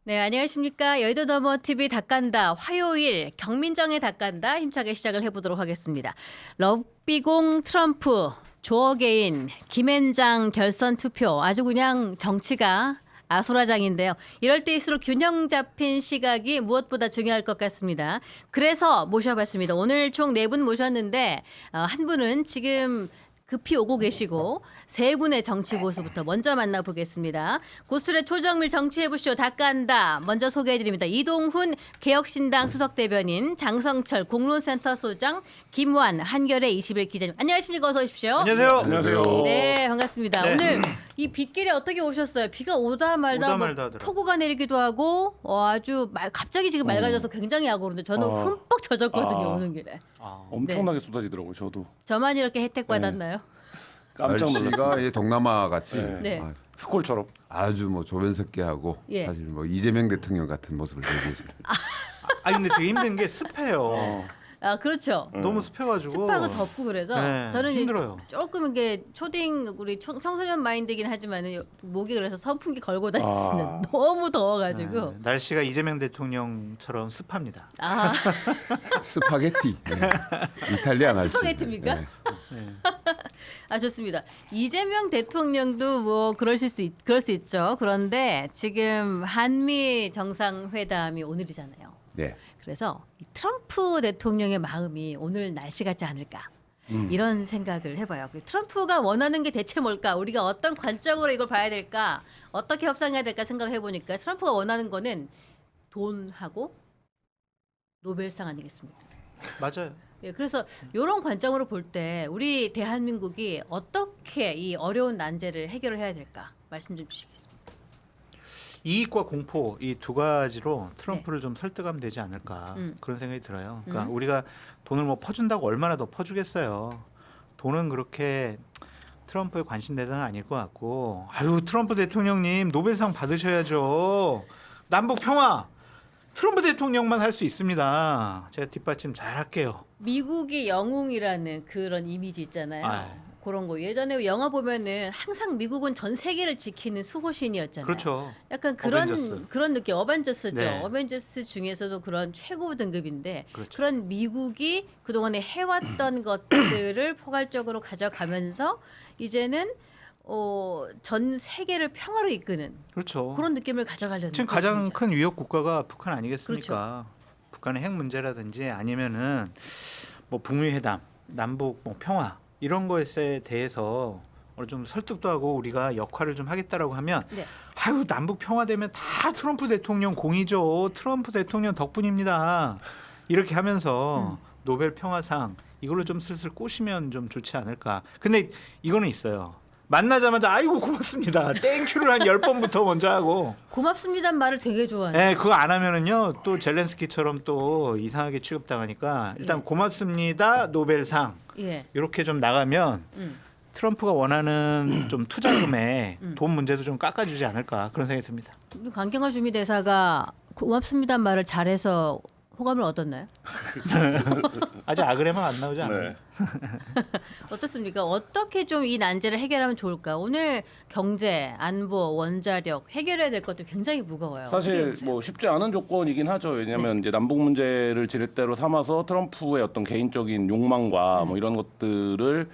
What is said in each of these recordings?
네, 안녕하십니까. 여의도 너머 TV 닭간다 화요일 경민정의 닭간다 힘차게 시작을 해보도록 하겠습니다. 러비공 트럼프 조어게인 김앤장 결선 투표 아주 그냥 정치가 아수라장인데요. 이럴 때일수록 균형 잡힌 시각이 무엇보다 중요할 것 같습니다. 그래서 모셔봤습니다. 오늘 총 4분 모셨는데 한 분은 지금 급히 오고 계시고 세 분의 정치 고수부터 먼저 만나보겠습니다. 고수의 초정밀 정치해보시오 닭간다. 먼저 소개해드립니다. 이동훈 개혁신당 수석대변인, 장성철 공론센터 소장, 김완 한겨레 21 기자님. 안녕하십니까. 어서 오십시오. 안녕하세요. 안녕하세요. 네, 반갑습니다. 네. 오늘 이 빗길에 어떻게 오셨어요? 비가 오다 말다 뭐 하더라고요. 폭우가 내리기도 하고 아주 갑자기 지금 맑아져서 굉장히 야구르는데 저는 흠뻑 젖었거든요. 오는 길에. 엄청나게 쏟아지더라고요. 저도 저만 이렇게 혜택 받았나요? 깜짝 놀랐어요. 날씨가 이 동남아 같이 네. 스콜처럼. 아주 뭐 조변석계하고 예. 사실 뭐 이재명 대통령 같은 모습을 보이고 있습니다. 근데 되게 힘든 게 습해요. 아, 그렇죠. 너무 습해가지고 습하고 덥고 그래서 네, 저는 이제 힘들어요. 조금 이게 초딩 우리 청소년 마인드긴 하지만 목이 그래서 선풍기 걸고 다녔습니다. 너무 더워가지고. 네, 날씨가 이재명 대통령처럼 습합니다. 아, 스파게티. 네. 이탈리아 날씨. 스파게티입니까? 네. 아 좋습니다. 이재명 대통령도 뭐 그럴 수 있죠. 그런데 지금 한미 정상회담이 오늘이잖아요. 네. 그래서 이 트럼프 대통령의 마음이 오늘 날씨 같지 않을까 이런 생각을 해봐요. 트럼프가 원하는 게 대체 뭘까? 우리가 어떤 관점으로 이걸 봐야 될까? 어떻게 협상해야 될까 생각을 해보니까 트럼프가 원하는 거는 돈하고 노벨상 아니겠습니까? 맞아요. 예, 그래서 이런 관점으로 볼 때 우리 대한민국이 어떻게 이 어려운 난제를 해결을 해야 될까? 말씀 좀 주시겠습니까? 이익과 공포 이 두 가지로 트럼프를 좀 설득하면 되지 않을까 그런 생각이 들어요. 그러니까 우리가 돈을 뭐 퍼준다고 얼마나 더 퍼주겠어요. 돈은 그렇게 트럼프의 관심 대상은 아닐 것 같고, 아유 트럼프 대통령님 노벨상 받으셔야죠. 남북 평화 트럼프 대통령만 할 수 있습니다. 제가 뒷받침 잘 할게요. 미국이 영웅이라는 그런 이미지 있잖아요. 아. 그런 거 예전에 영화 보면은 항상 미국은 전 세계를 지키는 수호신이었잖아요. 그렇죠. 약간 그런 어벤져스. 그런 느낌. 어벤져스죠. 네. 어벤져스 중에서도 그런 최고 등급인데 그렇죠. 그런 미국이 그동안에 해왔던 것들을 포괄적으로 가져가면서 이제는 전 세계를 평화로 이끄는 그렇죠. 그런 느낌을 가져가려는 지금 가장 것이죠. 큰 위협 국가가 북한 아니겠습니까? 그렇죠. 북한의 핵 문제라든지 아니면은 뭐 북미 회담, 남북 뭐 평화 이런 것에 대해서 오늘 좀 설득도 하고 우리가 역할을 좀 하겠다라고 하면 네. 아유 남북 평화되면 다 트럼프 대통령 공이죠. 트럼프 대통령 덕분입니다. 이렇게 하면서 노벨 평화상 이걸로 좀 슬슬 꼬시면 좀 좋지 않을까. 근데 이거는 있어요. 만나자마자 아이고 고맙습니다. 땡큐를 한 10번부터 먼저 하고. 고맙습니다는 말을 되게 좋아해요. 네, 그거 안 하면은요 또 젤렌스키처럼 또 이상하게 취급당하니까 일단 예. 고맙습니다 노벨상 예. 이렇게 좀 나가면 트럼프가 원하는 좀 투자금에 돈 문제도 좀 깎아주지 않을까 그런 생각이 듭니다. 강경화 주미대사가 고맙습니다는 말을 잘해서 호감을 얻었나요? 아직 아그레만 안 나오지 않아요. 어떻습니까? 어떻게 좀 이 난제를 해결하면 좋을까? 오늘 경제, 안보, 원자력 해결해야 될 것도 굉장히 무거워요. 어떻게 사실 보세요? 뭐 쉽지 않은 조건이긴 하죠. 왜냐하면 이제 남북 문제를 지렛대로 삼아서 트럼프의 어떤 개인적인 욕망과 뭐 이런 것들을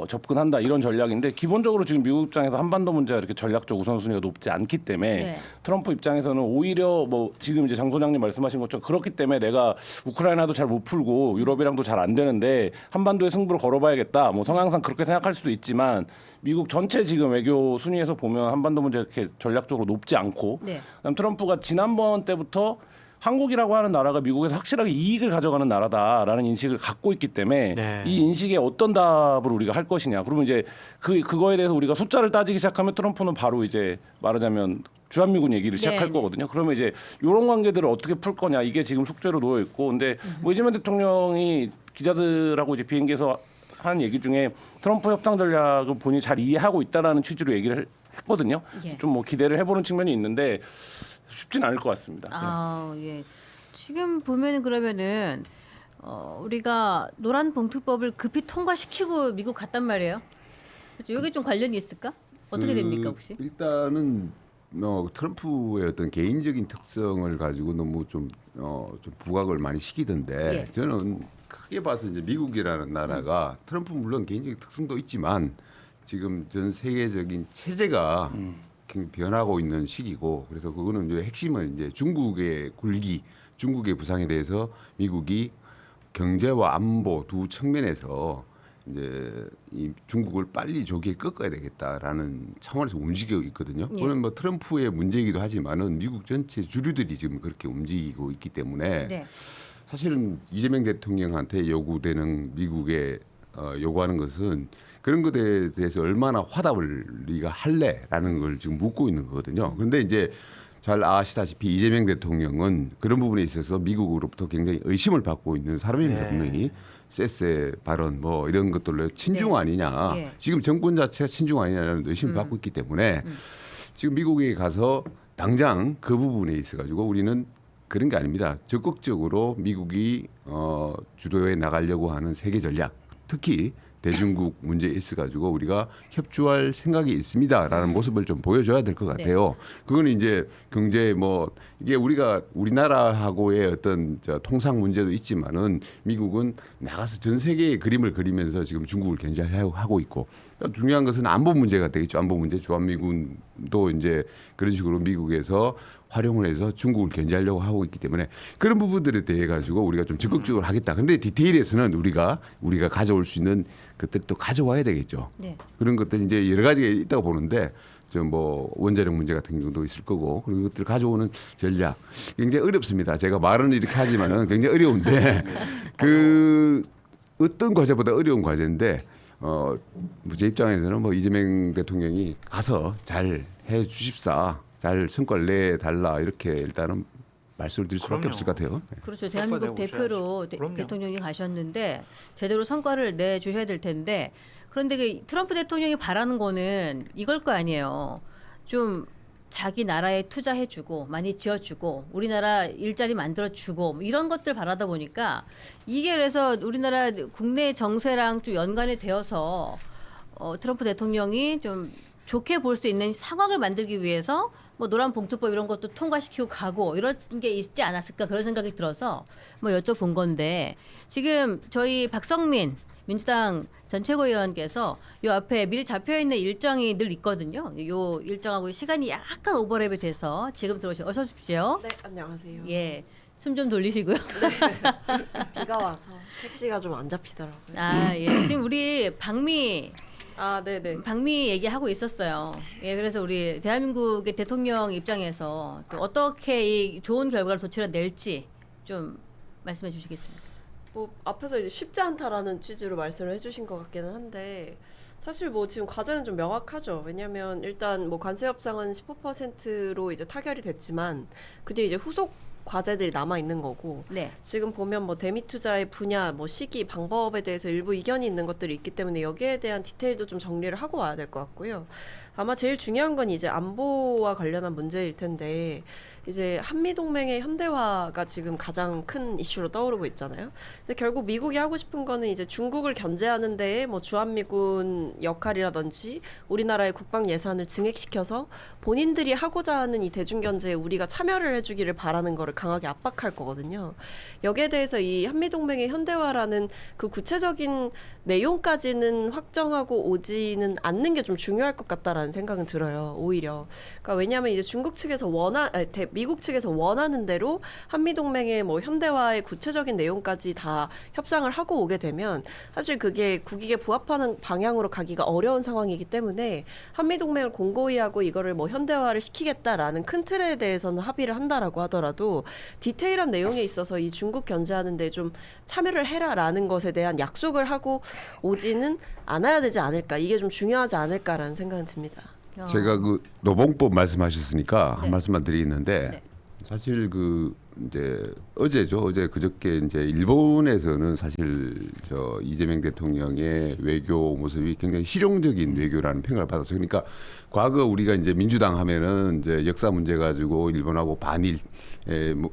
접근한다 이런 전략인데 기본적으로 지금 미국 입장에서 한반도 문제가 이렇게 전략적 우선순위가 높지 않기 때문에 네. 트럼프 입장에서는 오히려 뭐 지금 이제 장 소장님 말씀하신 것처럼 그렇기 때문에 내가 우크라이나도 잘 못 풀고 유럽이랑도 잘 안 되는데 한반도에 승부를 걸어봐야겠다. 뭐 성향상 그렇게 생각할 수도 있지만 미국 전체 지금 외교 순위에서 보면 한반도 문제 이렇게 전략적으로 높지 않고 네. 그다음 트럼프가 지난번 때부터 한국이라고 하는 나라가 미국에서 확실하게 이익을 가져가는 나라다라는 인식을 갖고 있기 때문에 네. 이 인식에 어떤 답을 우리가 할 것이냐. 그러면 이제 그거에 대해서 우리가 숫자를 따지기 시작하면 트럼프는 바로 이제 말하자면 주한미군 얘기를 시작할 네. 거거든요. 그러면 이제 이런 관계들을 어떻게 풀 거냐 이게 지금 숙제로 놓여 있고, 근데 뭐 이재명 대통령이 기자들하고 이제 비행기에서 한 얘기 중에 트럼프 협상 전략을 본인이 잘 이해하고 있다라는 취지로 얘기를 했거든요. 예. 좀 뭐 기대를 해보는 측면이 있는데 쉽지는 않을 것 같습니다. 아, 예. 지금 보면은 그러면은 우리가 노란 봉투법을 급히 통과시키고 미국 갔단 말이에요. 그렇죠? 이게 좀 관련이 있을까? 어떻게 됩니까 혹시? 일단은 트럼프의 어떤 개인적인 특성을 가지고 너무 좀 부각을 많이 시키던데 예. 저는 크게 봐서 이제 미국이라는 나라가 트럼프 물론 개인적인 특성도 있지만 지금 전 세계적인 체제가 굉장히 변하고 있는 시기고 그래서 그거는 이제 핵심은 이제 중국의 굴기, 중국의 부상에 대해서 미국이 경제와 안보 두 측면에서 이제 이 중국을 빨리 조기에 꺾어야 되겠다라는 차원에서 움직이고 있거든요. 예. 그건 뭐 트럼프의 문제이기도 하지만은 미국 전체 주류들이 지금 그렇게 움직이고 있기 때문에 네. 사실은 이재명 대통령한테 요구되는 미국의 요구하는 것은 그런 것에 대해서 얼마나 화답을 네가 할래라는 걸 지금 묻고 있는 거거든요. 그런데 이제 잘 아시다시피 이재명 대통령은 그런 부분에 있어서 미국으로부터 굉장히 의심을 받고 있는 사람입니다. 네. 분명히 세세 발언 뭐 이런 것들로 친중 네. 아니냐. 예. 지금 정권 자체가 친중 아니냐는 의심을 받고 있기 때문에 지금 미국에 가서 당장 그 부분에 있어 가지고 우리는 그런 게 아닙니다. 적극적으로 미국이 주도해 나가려고 하는 세계 전략, 특히 대중국 문제에 있어 가지고 우리가 협조할 생각이 있습니다라는 모습을 좀 보여줘야 될 것 같아요. 그거는 이제 경제 뭐 이게 우리가 우리나라하고의 어떤 통상 문제도 있지만은 미국은 나가서 전 세계의 그림을 그리면서 지금 중국을 견제하고 있고 중요한 것은 안보 문제가 되겠죠. 안보 문제 주한미군도 이제 그런 식으로 미국에서 활용을 해서 중국을 견제하려고 하고 있기 때문에 그런 부분들에 대해 가지고 우리가 좀 적극적으로 하겠다. 근데 디테일에서는 우리가 가져올 수 있는 것들을 또 가져와야 되겠죠. 네. 그런 것들이 이제 여러 가지가 있다고 보는데 좀 뭐 원자력 문제 같은 경우도 있을 거고 그런 것들을 가져오는 전략 굉장히 어렵습니다. 제가 말은 이렇게 하지만은 굉장히 어려운데 그 어떤 과제보다 어려운 과제인데 제 입장에서는 뭐 이재명 대통령이 가서 잘 해 주십사. 잘 성과를 내달라 이렇게 일단은 말씀을 드릴 수밖에 그럼요. 없을 것 같아요. 그렇죠. 대한민국 내고 대표로 오셔야죠. 그럼요. 대통령이 가셨는데 제대로 성과를 내 주셔야 될 텐데 그런데 그 트럼프 대통령이 바라는 거는 이걸 거 아니에요. 좀 자기 나라에 투자해주고 많이 지어주고 우리나라 일자리 만들어주고 뭐 이런 것들 바라다 보니까 이게 그래서 우리나라 국내 정세랑 좀 연관이 되어서 트럼프 대통령이 좀 좋게 볼 수 있는 상황을 만들기 위해서 뭐 노란봉투법 이런 것도 통과시키고 가고 이런 게 있지 않았을까 그런 생각이 들어서 뭐 여쭤본 건데 지금 저희 박성민 민주당 전 최고위원께서 요 앞에 미리 잡혀 있는 일정이 늘 있거든요. 요 일정하고 시간이 약간 오버랩이 돼서 지금 들어오셔 어서 오십시오. 네, 안녕하세요. 예. 숨 좀 돌리시고요. 비가 와서 택시가 좀 안 잡히더라고요. 아, 예. 지금 우리 박미 네네. 얘기하고 있었어요. 예, 그래서 우리 대한민국의 대통령 입장에서 또 어떻게 이 좋은 결과를 도출해낼지 좀 말씀해 주시겠습니까? 뭐 앞에서 이제 쉽지 않다라는 취지로 말씀을 해주신 것 같기는 한데 사실 뭐 지금 과제는 좀 명확하죠. 왜냐하면 일단 뭐 관세 협상은 15%로 이제 타결이 됐지만 그 뒤에 이제 후속 과제들이 남아 있는 거고 네. 지금 보면 뭐 대미 투자의 분야, 뭐 시기, 방법에 대해서 일부 이견이 있는 것들이 있기 때문에 여기에 대한 디테일도 좀 정리를 하고 와야 될 것 같고요. 아마 제일 중요한 건 이제 안보와 관련한 문제일 텐데 이제 한미 동맹의 현대화가 지금 가장 큰 이슈로 떠오르고 있잖아요. 근데 결국 미국이 하고 싶은 거는 이제 중국을 견제하는 데에 뭐 주한미군 역할이라든지 우리나라의 국방 예산을 증액시켜서 본인들이 하고자 하는 이 대중 견제에 우리가 참여를 해주기를 바라는 거를 강하게 압박할 거거든요. 여기에 대해서 이 한미 동맹의 현대화라는 그 구체적인 내용까지는 확정하고 오지는 않는 게 좀 중요할 것 같다라는 생각은 들어요. 오히려. 그러니까 왜냐하면 이제 중국 측에서 미국 측에서 원하는 대로 한미 동맹의 뭐 현대화의 구체적인 내용까지 다 협상을 하고 오게 되면 사실 그게 국익에 부합하는 방향으로 가기가 어려운 상황이기 때문에 한미 동맹을 공고히 하고 이거를 뭐 현대화를 시키겠다라는 큰 틀에 대해서는 합의를 한다라고 하더라도 디테일한 내용에 있어서 이 중국 견제하는데 좀 참여를 해라라는 것에 대한 약속을 하고 오지는 않아야 되지 않을까. 이게 좀 중요하지 않을까라는 생각은 듭니다. 제가 그 노봉법 말씀하셨으니까 네. 한 말씀만 드리겠는데 네. 사실 그 이제 어제죠. 어제 그저께 이제 일본에서는 사실 저 이재명 대통령의 외교 모습이 굉장히 실용적인 외교라는 평가를 받았어요. 그러니까 과거 우리가 이제 민주당 하면은 이제 역사 문제 가지고 일본하고 반일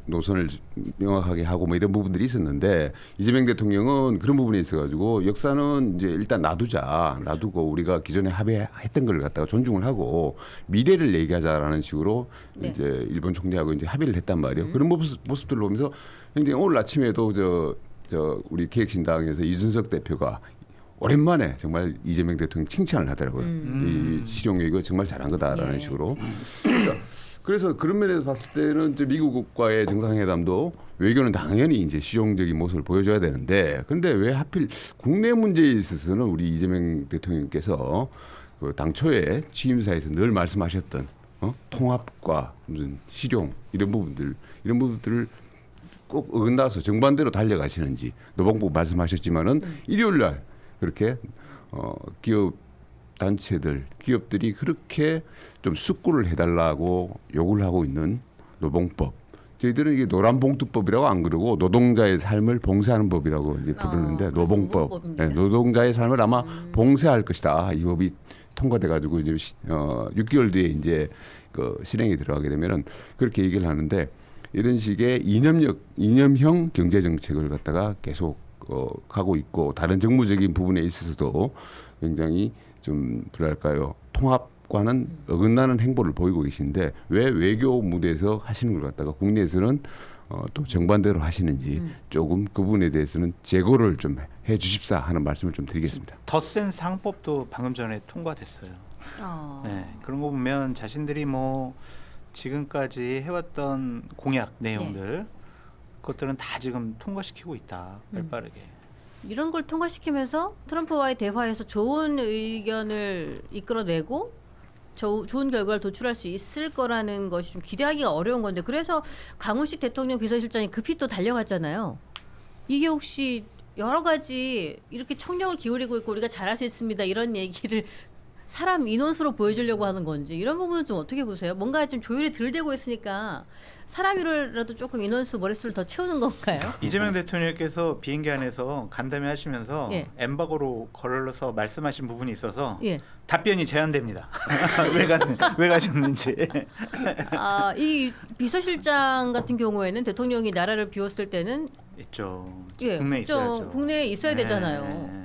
노선을 명확하게 하고 뭐 이런 부분들이 있었는데 이재명 대통령은 그런 부분에 있어가지고 역사는 이제 일단 놔두고 우리가 기존에 합의했던 걸 갖다가 존중을 하고 미래를 얘기하자라는 식으로 네. 이제 일본 총리하고 이제 합의를 했단 말이에요. 그런 모습들을 보면서 굉장히 오늘 아침에도 저 우리 기획신당에서 이준석 대표가 오랜만에 정말 이재명 대통령 칭찬을 하더라고요. 이 실용외교 정말 잘한 거다라는 예. 식으로. 그래서 그런 면에서 봤을 때는 이제 미국과의 정상회담도 외교는 당연히 이제 실용적인 모습을 보여줘야 되는데, 그런데 왜 하필 국내 문제에 있어서는 우리 이재명 대통령께서 그 당초에 취임사에서 늘 말씀하셨던 통합과 무슨 실용 이런 부분들을 꼭 어긋나서 정반대로 달려가시는지 노봉부 말씀하셨지만은 일요일 날 그렇게 기업 단체들, 기업들이 그렇게 좀 숙고를 해달라고 요구를 하고 있는 노봉법. 저희들은 이게 노란봉투법이라고 안 그러고 노동자의 삶을 봉쇄하는 법이라고 이제 부르는데 노봉법. 노봉법입니다. 네, 노동자의 삶을 아마 봉쇄할 것이다. 이 법이 통과돼가지고 이제 6개월 뒤에 이제 그 실행이 들어가게 되면은 그렇게 얘기를 하는데 이런 식의 이념형 경제 정책을 갖다가 계속 가고 있고 다른 정무적인 부분에 있어서도 굉장히 좀 뭐랄까요 통합과는 어긋나는 행보를 보이고 계신데 왜 외교 무대에서 하시는 걸 갖다가 국내에서는 또 정반대로 하시는지 조금 그 부분에 대해서는 재고를 좀 해주십사 하는 말씀을 좀 드리겠습니다. 덧센 상법도 방금 전에 통과됐어요. 네, 그런 거 보면 자신들이 뭐 지금까지 해왔던 공약 내용들 그것들은 다 지금 통과시키고 있다. 빠르게. 이런 걸 통과시키면서 트럼프와의 대화에서 좋은 의견을 이끌어내고 좋은 결과를 도출할 수 있을 거라는 것이 좀 기대하기가 어려운 건데, 그래서 강훈식 대통령 비서실장이 급히 또 달려갔잖아요. 이게 혹시 여러 가지 이렇게 총력을 기울이고 있고 우리가 잘할 수 있습니다 이런 얘기를 사람 인원수로 보여주려고 하는 건지, 이런 부분은 좀 어떻게 보세요? 뭔가 좀 조율이 덜 되고 있으니까 사람이라도 조금 인원수 머릿수를 더 채우는 건가요? 이재명 대통령께서 비행기 안에서 간담회 하시면서 예. 엠바고로 걸러서 말씀하신 부분이 있어서 예. 답변이 제한됩니다. 왜 가셨는지. 이 비서실장 같은 경우에는 대통령이 나라를 비웠을 때는 있죠. 예, 국내에 있어야죠. 국내에 있어야 네. 되잖아요.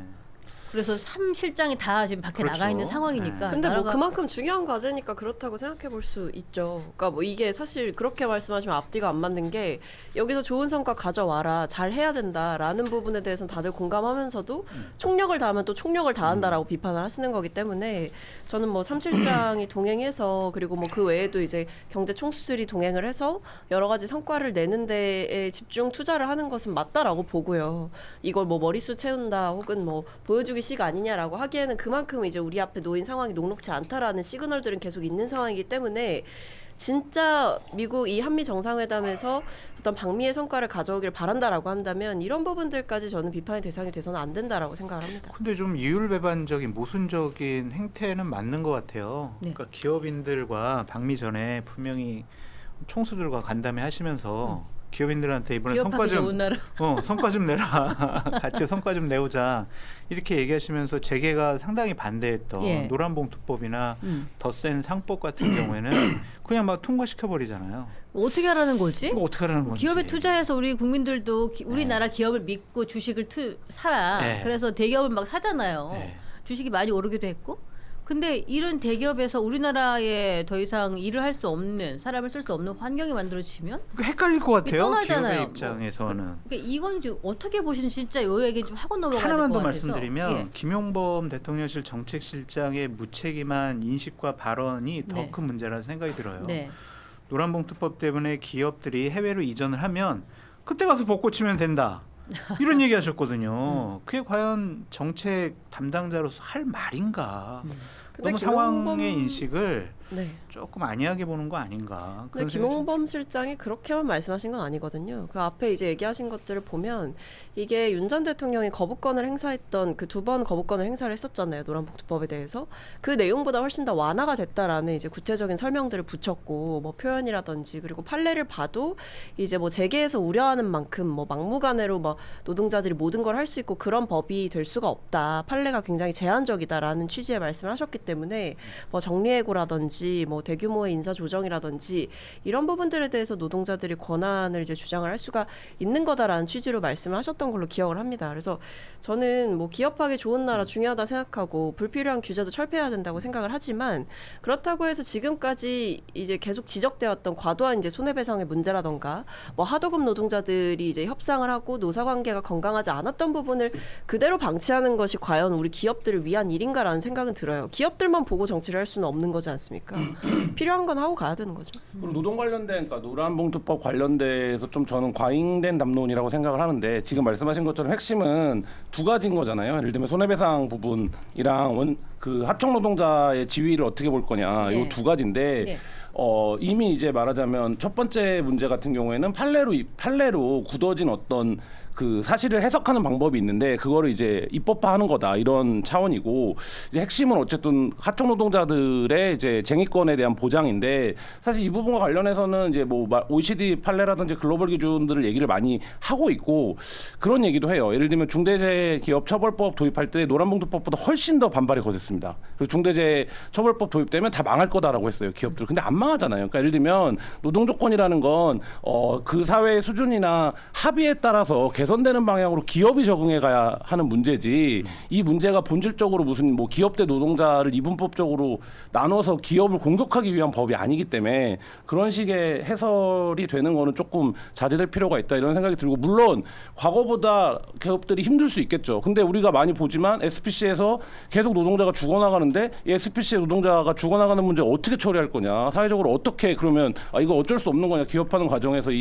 그래서 3실장이 다 지금 밖에 그렇죠. 나가 있는 상황이니까. 근데 뭐 나라가 그만큼 중요한 과제니까 그렇다고 생각해 볼 수 있죠. 그러니까 뭐 이게 사실 그렇게 말씀하시면 앞뒤가 안 맞는 게 여기서 좋은 성과 가져와라, 잘 해야 된다라는 부분에 대해서는 다들 공감하면서도 총력을 다하면 또 총력을 다한다라고 비판을 하시는 거기 때문에 저는 뭐 3실장이 동행해서 그리고 뭐 그 외에도 이제 경제 총수들이 동행을 해서 여러 가지 성과를 내는 데에 집중 투자를 하는 것은 맞다라고 보고요. 이걸 뭐 머릿수 채운다 혹은 뭐 보여주기 식 아니냐라고 하기에는 그만큼 이제 우리 앞에 놓인 상황이 녹록지 않다라는 시그널들은 계속 있는 상황이기 때문에 진짜 미국 이 한미 정상회담에서 어떤 방미의 성과를 가져오길 바란다라고 한다면 이런 부분들까지 저는 비판의 대상이 돼서는 안 된다라고 생각을 합니다. 근데 좀 이율배반적인 모순적인 행태는 맞는 것 같아요. 네. 그러니까 기업인들과 방미 전에 분명히 총수들과 간담회 하시면서 기업인들한테 이번에 기업하기 좋은 나라. 성과 좀 내라. 같이 성과 좀 내오자. 이렇게 얘기하시면서 재계가 상당히 반대했던 예. 노란봉투법이나 더 센 상법 같은 경우에는 그냥 막 통과시켜 버리잖아요. 어떻게 하라는 거지? 이거 어떻게 하라는 건지. 기업에 투자해서 우리 국민들도 우리나라 기업을 믿고 주식을 사라. 네. 그래서 대기업을 막 사잖아요. 네. 주식이 많이 오르기도 했고. 근데 이런 대기업에서 우리나라에 더 이상 일을 할 수 없는, 사람을 쓸 수 없는 환경이 만들어지면 헷갈릴 것 같아요. 떠나잖아요. 기업의 입장에서는. 그러니까 이건 좀 어떻게 보시는 진짜 요 얘기 좀 하고 넘어가야 될 것 하나만 더 같아서. 말씀드리면 예. 김용범 대통령실 정책실장의 무책임한 인식과 발언이 더 네. 큰 문제라는 생각이 들어요. 네. 노란봉투법 때문에 기업들이 해외로 이전을 하면 그때 가서 벚꽃 치면 된다. 이런 얘기 하셨거든요. 그게 과연 정책 담당자로서 할 말인가. 근데 너무 상황의 인식을 네. 조금 안이하게 보는 거 아닌가. 근데 그런 생각이 좀 김홍범 실장이 그렇게만 말씀하신 건 아니거든요. 그 앞에 이제 얘기하신 것들을 보면 이게 윤 전 대통령이 거부권을 행사했던 그 2번 거부권을 행사를 했었잖아요. 노란봉투법에 대해서. 그 내용보다 훨씬 더 완화가 됐다라는 이제 구체적인 설명들을 붙였고 뭐 표현이라든지 그리고 판례를 봐도 이제 뭐 재계에서 우려하는 만큼 뭐 막무가내로 뭐 노동자들이 모든 걸 할 수 있고 그런 법이 될 수가 없다. 판례가 굉장히 제한적이다라는 취지의 말씀을 하셨기 때문에 뭐 정리해고라든지 뭐 대규모의 인사 조정이라든지 이런 부분들에 대해서 노동자들이 권한을 이제 주장을 할 수가 있는 거다라는 취지로 말씀을 하셨던 걸로 기억을 합니다. 그래서 저는 뭐 기업하기 좋은 나라 중요하다 생각하고 불필요한 규제도 철폐해야 된다고 생각을 하지만 그렇다고 해서 지금까지 이제 계속 지적되었던 과도한 이제 손해배상의 문제라던가 뭐 하도급 노동자들이 이제 협상을 하고 노사관계가 건강하지 않았던 부분을 그대로 방치하는 것이 과연 우리 기업들을 위한 일인가라는 생각은 들어요. 기업들만 보고 정치를 할 수는 없는 거지 않습니까? 필요한 건 하고 가야 되는 거죠. 그리고 노동 관련된, 그러니까 노란봉투법 관련돼서 좀 저는 과잉된 담론이라고 생각을 하는데 지금 말씀하신 것처럼 핵심은 두 가지인 거잖아요. 예를 들면 손해배상 부분이랑 그 하청 노동자의 지위를 어떻게 볼 거냐, 네. 이 두 가지인데. 네. 이미 이제 말하자면 첫 번째 문제 같은 경우에는 판례로 굳어진 어떤 그 사실을 해석하는 방법이 있는데 그거를 이제 입법화하는 거다 이런 차원이고 이제 핵심은 어쨌든 하청 노동자들의 이제 쟁의권에 대한 보장인데 사실 이 부분과 관련해서는 이제 뭐 OECD 판례라든지 글로벌 기준들을 얘기를 많이 하고 있고 그런 얘기도 해요. 예를 들면 중대재해기업처벌법 도입할 때 노란봉투법보다 훨씬 더 반발이 거셌습니다. 그래서 중대재해처벌법 도입되면 다 망할 거다라고 했어요, 기업들. 근데 안 망하잖아요. 그러니까 예를 들면 노동조건이라는 건 그 사회의 수준이나 합의에 따라서 개선되는 방향으로 기업이 적응해 가야 하는 문제지 이 문제가 본질적으로 무슨 뭐 기업 대 노동자를 이분법적으로 나눠서 기업을 공격하기 위한 법이 아니기 때문에 그런 식의 해설이 되는 거는 조금 자제될 필요가 있다 이런 생각이 들고 물론 과거보다 기업들이 힘들 수 있겠죠. 근데 우리가 많이 보지만 SPC에서 계속 노동자가 죽어나가는데 이 SPC의 노동자가 죽어나가는 문제 어떻게 처리할 거냐, 사회적으로 어떻게 그러면 이거 어쩔 수 없는 거냐, 기업하는 과정에서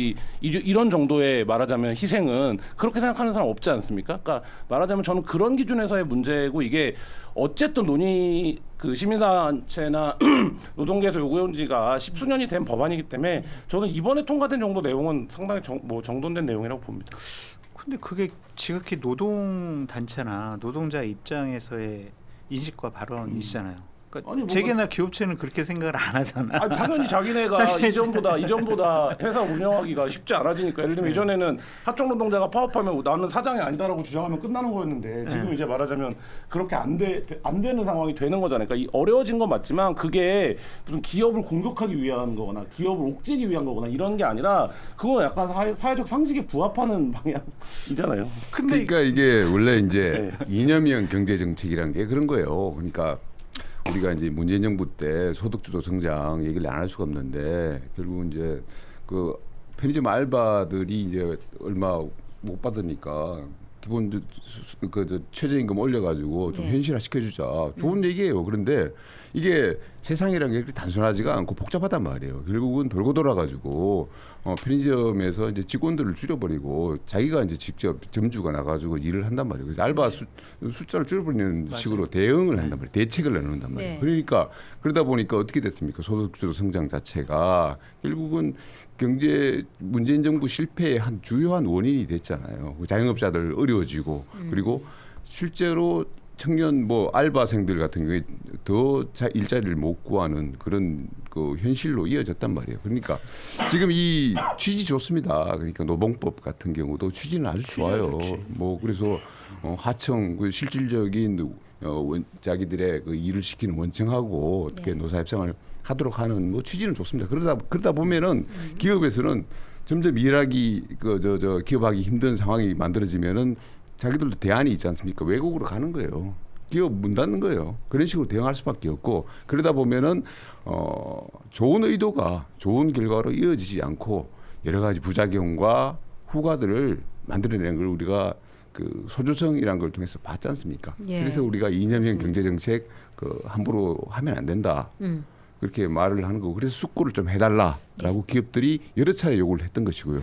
이런 정도의 말하자면 희생은 그렇게 생각하는 사람 없지 않습니까? 그러니까 말하자면 저는 그런 기준에서의 문제고 이게 어쨌든 논의 그 시민단체나 노동계에서 요구해온 지가 10수년이 된 법안이기 때문에 저는 이번에 통과된 정도 내용은 상당히 정돈된 내용이라고 봅니다. 근데 그게 지극히 노동 단체나 노동자 입장에서의 인식과 발언이시잖아요. 그러니까 아니, 재계나 기업체는 그렇게 생각을 안 하잖아. 아니, 당연히 자기네가 이전보다 회사 운영하기가 쉽지 않아지니까 예를 들면 이전에는 하청 노동자가 파업하면 나는 사장이 아니다라고 주장하면 끝나는 거였는데 지금 이제 말하자면 그렇게 안 되는 상황이 되는 거잖아요. 그러니까 어려워진 건 맞지만 그게 무슨 기업을 공격하기 위한 거거나 기업을 옥죄기 위한 거거나 이런 게 아니라 그거 약간 사회적 상식에 부합하는 방향이잖아요. 근데 그러니까 이게 원래 이제 이념형 경제 정책이란 게 그런 거예요. 그러니까 우리가 이제 문재인 정부 때 소득주도 성장 얘기를 안 할 수가 없는데 결국은 이제 그 편의점 알바들이 이제 얼마 못 받으니까 기본 그 최저임금 올려가지고 좀 네. 현실화 시켜주자. 좋은 얘기예요. 그런데 이게 세상이라는 게 그렇게 단순하지가 않고 복잡하단 말이에요. 결국은 돌고 돌아가지고 편의점에서 이제 직원들을 줄여버리고 자기가 이제 직접 점주가 나가지고 일을 한단 말이에요. 그래서 알바 숫자를 줄여버리는 맞아요. 식으로 대응을 한단 말이에요. 대책을 내놓는단 말이에요. 네. 그러니까 그러다 보니까 어떻게 됐습니까? 소득주도 성장 자체가 결국은 경제 문재인 정부 실패의 한 주요한 원인이 됐잖아요. 자영업자들 어려워지고 그리고 실제로 청년 뭐 알바생들 같은 경우에 더 일자리를 못 구하는 그런 그 현실로 이어졌단 말이에요. 그러니까 지금 이 취지 좋습니다. 그러니까 노봉법 같은 경우도 취지는 아주 좋아요. 좋지. 뭐 그래서 하청 그 실질적인 자기들의 그 일을 시키는 원청하고 어떻게 노사협상을 하도록 하는 뭐 취지는 좋습니다. 그러다 보면은 기업에서는 점점 일하기 기업하기 힘든 상황이 만들어지면은 자기들도 대안이 있지 않습니까? 외국으로 가는 거예요. 기업 문 닫는 거예요. 그런 식으로 대응할 수밖에 없고 그러다 보면은 좋은 의도가 좋은 결과로 이어지지 않고 여러 가지 부작용과 후과들을 만들어내는 걸 우리가 그 소주성이라는 걸 통해서 봤지 않습니까? 예. 그래서 우리가 이념형 경제 정책 그 함부로 하면 안 된다. 그렇게 말을 하는 거고 그래서 숙고를 좀 해달라라고 기업들이 여러 차례 요구를 했던 것이고요.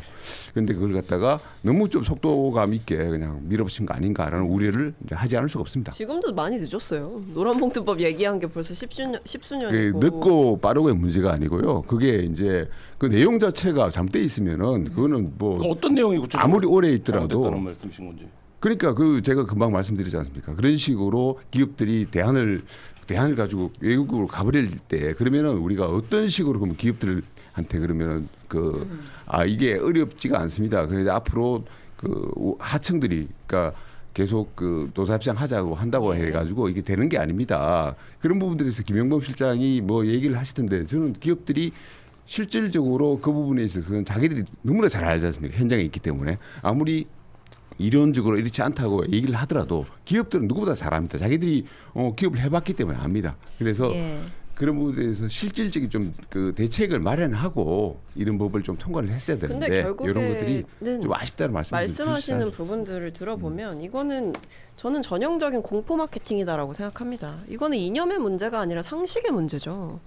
그런데 그걸 갖다가 너무 좀 속도감 있게 그냥 밀어붙인 거 아닌가라는 우려를 이제 하지 않을 수가 없습니다. 지금도 많이 늦었어요. 노란봉투법 얘기한 게 벌써 십수년이고. 늦고 빠르고의 문제가 아니고요. 그게 이제 그 내용 자체가 잘못돼 있으면은 그거는 뭐 어떤 내용이 구체적으로 아무리 오래 있더라도 잘못됐다는 말씀이신 건지. 그러니까 그 제가 금방 말씀드리지 않습니까? 그런 식으로 기업들이 대안을 가지고 외국으로 가버릴 때 그러면은 우리가 어떤 식으로 그러면 기업들한테 그러면은 이게 어렵지가 않습니다. 그래서 앞으로 그 하청들이 그러니까 계속 그 노사협상 하자고 한다고 해가지고 이게 되는 게 아닙니다. 그런 부분들에서 김영범 실장이 뭐 얘기를 하시던데 저는 기업들이 실질적으로 그 부분에 있어서는 자기들이 너무나 잘 알지 않습니까? 현장에 있기 때문에 아무리 이론적으로 이렇지 않다고 얘기를 하더라도 기업들은 누구보다 잘합니다. 자기들이 기업을 해봤기 때문에 압니다. 그래서 그런 부분에 대해서 실질적인 좀 그 대책을 마련하고 이런 법을 좀 통과를 했어야 되는데 근데 결국에는 이런 것들이 좀 아쉽다는 말씀하시는 부분들을 들어보면 이거는 저는 전형적인 공포 마케팅이다라고 생각합니다. 이거는 이념의 문제가 아니라 상식의 문제죠.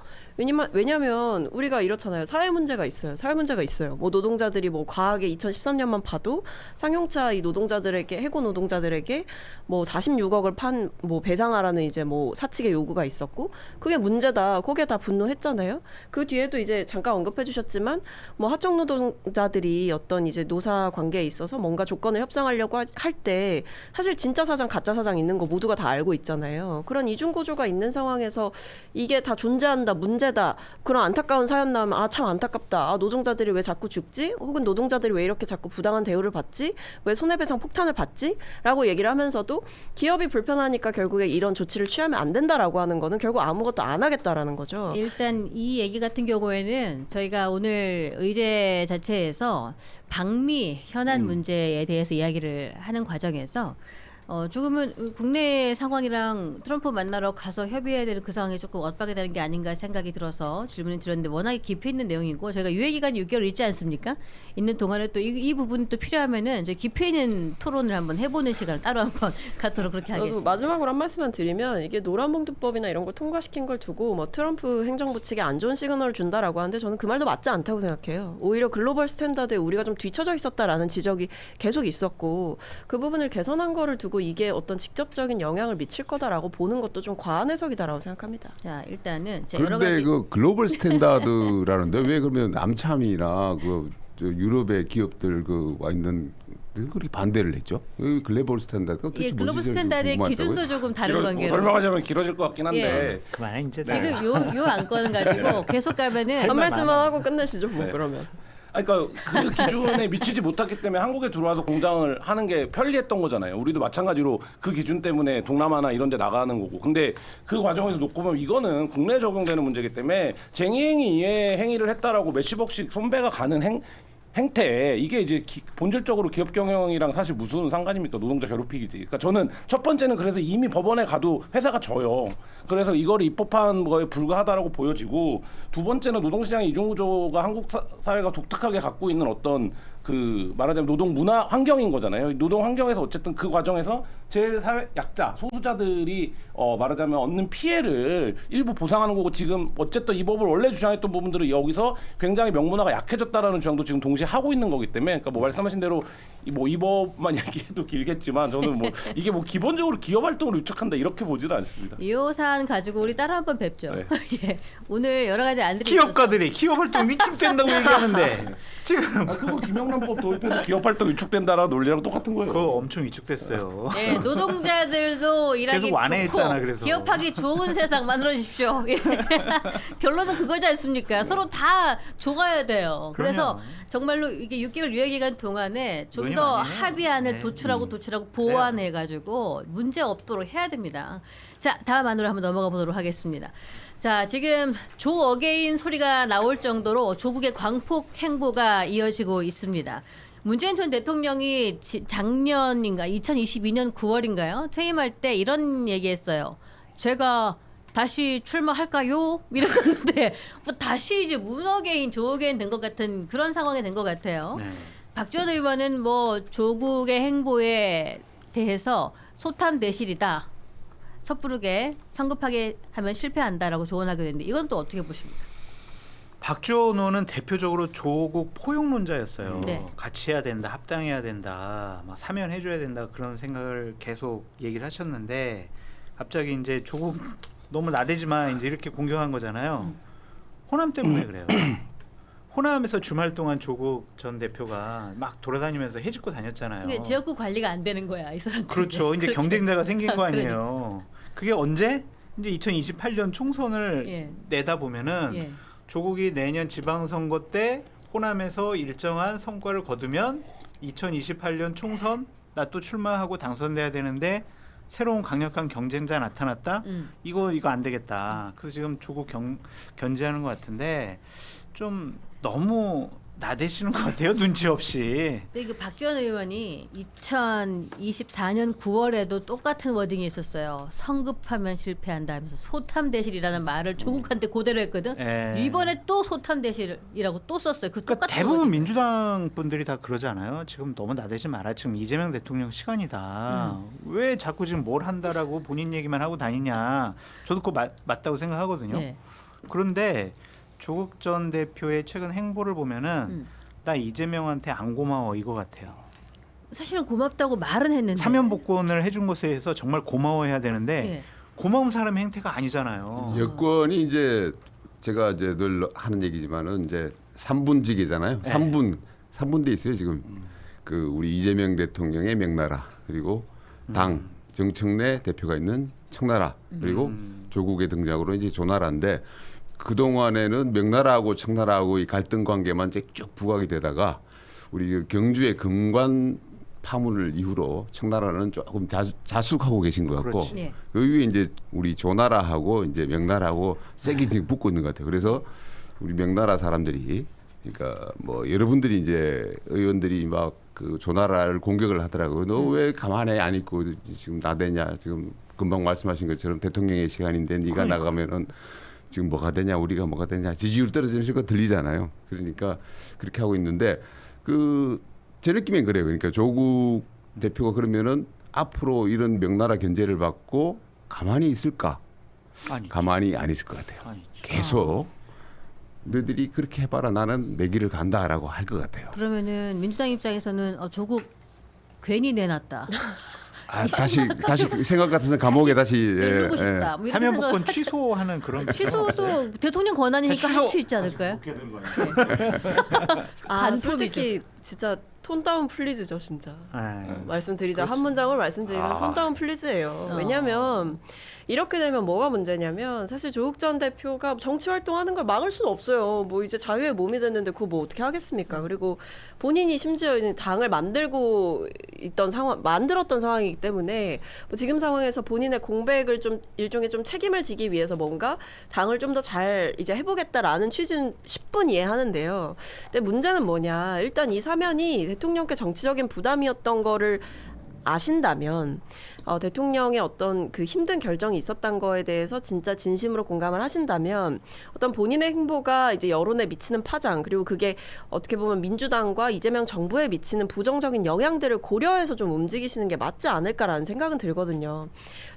왜냐하면 우리가 이렇잖아요. 사회 문제가 있어요. 사회 문제가 있어요. 뭐 노동자들이 뭐 과하게 2013년만 봐도 상용차 이 노동자들에게 해고 노동자들에게 뭐 46억을 뭐 배상하라는 이제 뭐 사측의 요구가 있었고 그게 문제다. 거기에 다 분노했잖아요. 그 뒤에도 이제 잠깐 언급해 주셨지만 뭐 하청 노동자들이 어떤 이제 노사 관계에 있어서 뭔가 조건을 협상하려고 할 때 사실 진짜 사장 가짜 사장 있는 거 모두가 다 알고 있잖아요. 그런 이중 구조가 있는 상황에서 이게 다 존재한다. 문제다. 그런 안타까운 사연 나오면 참 안타깝다. 노동자들이 왜 자꾸 죽지? 혹은 노동자들이 왜 이렇게 자꾸 부당한 대우를 받지? 왜 손해배상 폭탄을 받지? 라고 얘기를 하면서도 기업이 불편하니까 결국에 이런 조치를 취하면 안 된다라고 하는 거는 결국 아무것도 안 하겠다라는 거죠. 일단 이 얘기 같은 경우에는 저희가 오늘 의제 자체에서 방미 현안 문제에 대해서 이야기를 하는 과정에서 조금은 국내 상황이랑 트럼프 만나러 가서 협의해야 되는 그 상황이 조금 엇박이 되는 게 아닌가 생각이 들어서 질문을 드렸는데 워낙에 깊이 있는 내용이고 저희가 유예 기간이 6개월 있지 않습니까? 있는 동안에 또 이 부분이 또 필요하면은 저희 깊이 있는 토론을 한번 해보는 시간을 따로 한번 갖도록 그렇게 하겠습니다. 마지막으로 한 말씀만 드리면 이게 노란봉투법이나 이런 걸 통과시킨 걸 두고 뭐 트럼프 행정부 측에 안 좋은 시그널을 준다라고 하는데 저는 그 말도 맞지 않다고 생각해요. 오히려 글로벌 스탠다드에 우리가 좀 뒤처져 있었다라는 지적이 계속 있었고 그 부분을 개선한 거를 두고 이게 어떤 직접적인 영향을 미칠 거다라고 보는 것도 좀 과한 해석이다라고 생각합니다. 자 일단은 여러 그런데 가지 그 글로벌 스탠다드라는데 왜 그러면 남참이나 그 유럽의 기업들 그 와 있는 그렇게 반대를 했죠? 그 글로벌 스탠다드가 도대체 글로벌 뭔지 스탠다드의 기준도 조금 다른 관계로 설명하자면 길어질 것 같긴 한데 그만해 이제. 지금 요 안건을 가지고 계속 가면은 한 말씀만 하고 끝내시죠. 뭐 그러면. 그러니까 그 기준에 미치지 못했기 때문에 한국에 들어와서 공장을 하는 게 편리했던 거잖아요. 우리도 마찬가지로 그 기준 때문에 동남아나 이런 데 나가는 거고. 근데 그 과정에서 놓고 보면 이거는 국내에 적용되는 문제이기 때문에 쟁의행위 이해 행위를 했다라고 몇십억씩 손배가 가는 행태 이게 이제 본질적으로 기업 경영이랑 사실 무슨 상관입니까? 노동자 괴롭히기지. 그러니까 저는 첫 번째는 그래서 이미 법원에 가도 회사가 져요. 그래서 이거를 입법한 거에 불과하다라고 보여지고 두 번째는 노동시장의 이중구조가 한국 사회가 독특하게 갖고 있는 어떤 그 말하자면 노동 문화 환경인 거잖아요. 노동 환경에서 어쨌든 그 과정에서 제일 사회 약자 소수자들이 말하자면 얻는 피해를 일부 보상하는 거고 지금 어쨌든 이 법을 원래 주장했던 부분들은 여기서 굉장히 명문화가 약해졌다라는 주장도 지금 동시에 하고 있는 거기 때문에 그러니까 뭐 말씀하신 대로 이 법만 얘기해도 길겠지만 저는 뭐 이게 뭐 기본적으로 기업 활동을 위축한다 이렇게 보지는 않습니다. 이 사안 가지고 우리 따로 한번 뵙죠. 네. 예, 오늘 여러 가지 안들이 기업가들이 기업 활동 위축된다고 얘기하는데 지금 그거 김영란법 도입해서 기업 활동 위축된다라는 논리랑 똑같은 거예요. 그거 엄청 위축됐어요. 네, 노동자들도 일하기 계속 완화했잖아, 좋고 그래서. 기업하기 좋은 세상 만들어 주십시오. 예. 결론은 그거지 않습니까? 서로 다 좋아야 돼요. 그래서 그럼요. 정말로 이게 6개월 유예 기간 동안에 좀 논의 더 많이 해요. 합의안을 네. 도출하고 보완해 가지고 문제 없도록 해야 됩니다. 자, 다음 안으로 한번 넘어가 보도록 하겠습니다. 자, 지금 조 어게인 소리가 나올 정도로 조국의 광폭 행보가 이어지고 있습니다. 문재인 전 대통령이 작년인가 2022년 9월인가요? 퇴임할 때 이런 얘기했어요. 제가 다시 출마할까요? 이랬었는데 뭐 다시 이제 문어게인, 조어게인 된 것 같은 그런 상황이 된 것 같아요. 네. 박지원 의원은 뭐 조국의 행보에 대해서 소탐대실이다. 섣부르게 성급하게 하면 실패한다라고 조언하게 됐는데 이건 또 어떻게 보십니까? 박지원 의원은 대표적으로 조국 포용론자였어요. 네. 같이 해야 된다, 합당해야 된다, 막 사면해줘야 된다 그런 생각을 계속 얘기를 하셨는데 갑자기 이제 조국 너무 나대지만 이제 이렇게 공격한 거잖아요. 호남 때문에 그래요. 호남에서 주말 동안 조국 전 대표가 막 돌아다니면서 해집고 다녔잖아요. 근데 지역구 관리가 안 되는 거야 이 사람. 그렇죠. 이제 경쟁자가 생긴 거 아니에요. 그게 언제? 이제 2028년 총선을 예. 내다 보면은 예. 조국이 내년 지방선거 때 호남에서 일정한 성과를 거두면 2028년 총선 나 또 출마하고 당선돼야 되는데 새로운 강력한 경쟁자 나타났다. 이거 안 되겠다. 그래서 지금 조국 견제하는 것 같은데 좀 너무 나대시는 것 같아요. 눈치 없이. 근데 그 박지원 의원이 2024년 9월에도 똑같은 워딩이 있었어요. 성급하면 실패한다 하면서 소탐대실이라는 말을 조국한테 그대로 했거든. 예. 이번에 또 소탐대실이라고 또 썼어요. 그 그러니까 똑같은 대부분 워딩. 민주당 분들이 다 그러지 않아요? 지금 너무 나대지 마라. 지금 이재명 대통령 시간이다. 왜 자꾸 지금 뭘 한다라고 본인 얘기만 하고 다니냐. 저도 그거 맞다고 생각하거든요. 예. 그런데 조국 전 대표의 최근 행보를 보면은 나 이재명한테 안 고마워 이거 같아요. 사실은 고맙다고 말은 했는데. 사면 복권을 해준 것에 대해서 정말 고마워해야 되는데 예. 고마운 사람의 행태가 아니잖아요. 여권이 이제 제가 이제 늘 하는 얘기지만은 이제 3분직이잖아요. 네. 3분돼 있어요 지금. 그 우리 이재명 대통령의 명나라 그리고 당 정청래 대표가 있는 청나라 그리고 조국의 등장으로 이제 조나라인데 그 동안에는 명나라하고 청나라하고 이 갈등 관계만 이제 쭉 부각이 되다가 우리 그 경주의 금관 파문을 이후로 청나라는 조금 자숙하고 계신 것 같고 그렇지. 예. 그 위에 이제 우리 조나라하고 이제 명나라하고 세게 지금 붙고 있는 것 같아요. 그래서 우리 명나라 사람들이 그러니까 뭐 여러분들이 이제 의원들이 막 그 조나라를 공격을 하더라고요. 너 왜 가만히 안 있고 지금 나대냐. 지금 금방 말씀하신 것처럼 대통령의 시간인데 네가 그러니까. 나가면은 지금 뭐가 되냐 우리가 뭐가 되냐 지지율 떨어지는 식으로 들리잖아요. 그러니까 그렇게 하고 있는데 그 제 느낌엔 그래요. 그러니까 조국 대표가 그러면은 앞으로 이런 명나라 견제를 받고 가만히 있을까? 아니, 가만히 안 있을 것 같아요. 아니죠. 계속 너희들이 그렇게 해봐라 나는 내 길을 간다라고 할 것 같아요. 그러면은 민주당 입장에서는 조국 괜히 내놨다. 다시 생각 같아서 감옥에 다시 내르고 싶다. 뭐 이런 사면 생각을 복권 하죠. 취소하는 그런 취소도 대통령 권한이니까 할 수 있지 않을까요? 아 반품이죠. 솔직히 진짜 톤 다운 플리즈죠 진짜. 네. 말씀드리자 한 문장을 말씀드리면 톤 다운 플리즈예요. 왜냐하면 이렇게 되면 뭐가 문제냐면 사실 조국 전 대표가 정치 활동하는 걸 막을 수는 없어요. 뭐 이제 자유의 몸이 됐는데 그거 뭐 어떻게 하겠습니까? 그리고 본인이 심지어 이제 당을 만들었던 상황이기 때문에 뭐 지금 상황에서 본인의 공백을 좀 일종의 좀 책임을 지기 위해서 뭔가 당을 좀 더 잘 이제 해보겠다라는 취지는 10분 이해하는데요. 근데 문제는 뭐냐? 일단 이 사면이 대통령께 정치적인 부담이었던 거를 아신다면 대통령의 어떤 그 힘든 결정이 있었던 거에 대해서 진짜 진심으로 공감을 하신다면 어떤 본인의 행보가 이제 여론에 미치는 파장 그리고 그게 어떻게 보면 민주당과 이재명 정부에 미치는 부정적인 영향들을 고려해서 좀 움직이시는 게 맞지 않을까라는 생각은 들거든요.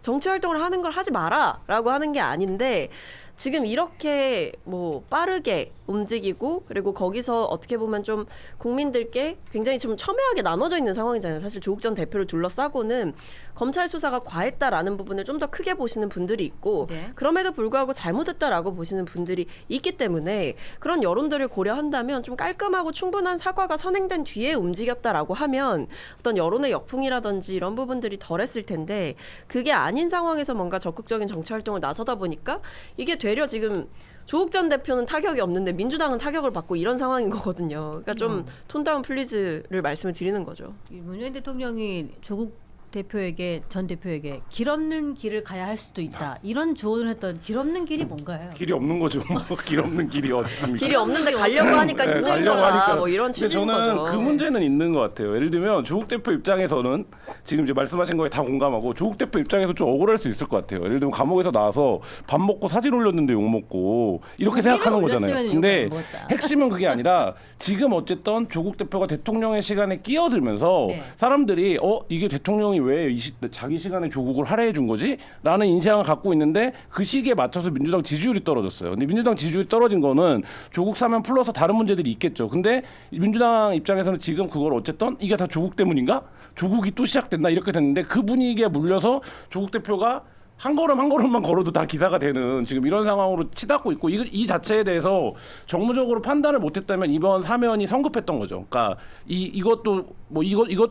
정치 활동을 하는 걸 하지 마라라고 하는 게 아닌데 지금 이렇게 뭐 빠르게 움직이고 그리고 거기서 어떻게 보면 좀 국민들께 굉장히 좀 첨예하게 나눠져 있는 상황이잖아요. 사실 조국 전 대표를 둘러싸고는 검찰 수사가 과했다라는 부분을 좀 더 크게 보시는 분들이 있고 네. 그럼에도 불구하고 잘못했다라고 보시는 분들이 있기 때문에 그런 여론들을 고려한다면 좀 깔끔하고 충분한 사과가 선행된 뒤에 움직였다라고 하면 어떤 여론의 역풍이라든지 이런 부분들이 덜했을 텐데 그게 아닌 상황에서 뭔가 적극적인 정치 활동을 나서다 보니까 이게 되려 지금 조국 전 대표는 타격이 없는데 민주당은 타격을 받고 이런 상황인 거거든요. 그러니까 좀 톤 다운 플리즈를 말씀을 드리는 거죠. 문재인 대통령이 조국 전 대표에게 길 없는 길을 가야 할 수도 있다. 이런 조언을 했던 길 없는 길이 뭔가요? 길이 없는 거죠. 길 없는 길이 어디 있습니까? 길이 없는데 가려고 하니까 네, 힘든 가려고 거야. 하니까. 뭐 이런 근데 취지인 저는 거죠. 그 문제는 있는 것 같아요. 예를 들면 조국 대표 입장에서는 지금 이제 말씀하신 거에 다 공감하고 조국 대표 입장에서 좀 억울할 수 있을 것 같아요. 예를 들면 감옥에서 나와서 밥 먹고 사진 올렸는데 욕 먹고 이렇게 생각하는 거잖아요. 올렸으면 근데 욕을 먹었다. 핵심은 그게 아니라 지금 어쨌든 조국 대표가 대통령의 시간에 끼어들면서 네. 사람들이 이게 대통령이 왜 자기 시간에 조국을 할애해 준 거지? 라는 인상을 갖고 있는데 그 시기에 맞춰서 민주당 지지율이 떨어졌어요. 근데 민주당 지지율이 떨어진 거는 조국 사면 플러스 다른 문제들이 있겠죠. 근데 민주당 입장에서는 지금 그걸 어쨌든 이게 다 조국 때문인가? 조국이 또 시작됐나? 이렇게 됐는데 그 분위기에 물려서 조국 대표가 한 걸음만 걸어도 다 기사가 되는 지금 이런 상황으로 치닫고 있고 이 자체에 대해서 정무적으로 판단을 못했다면 이번 사면이 성급했던 거죠. 그러니까 이것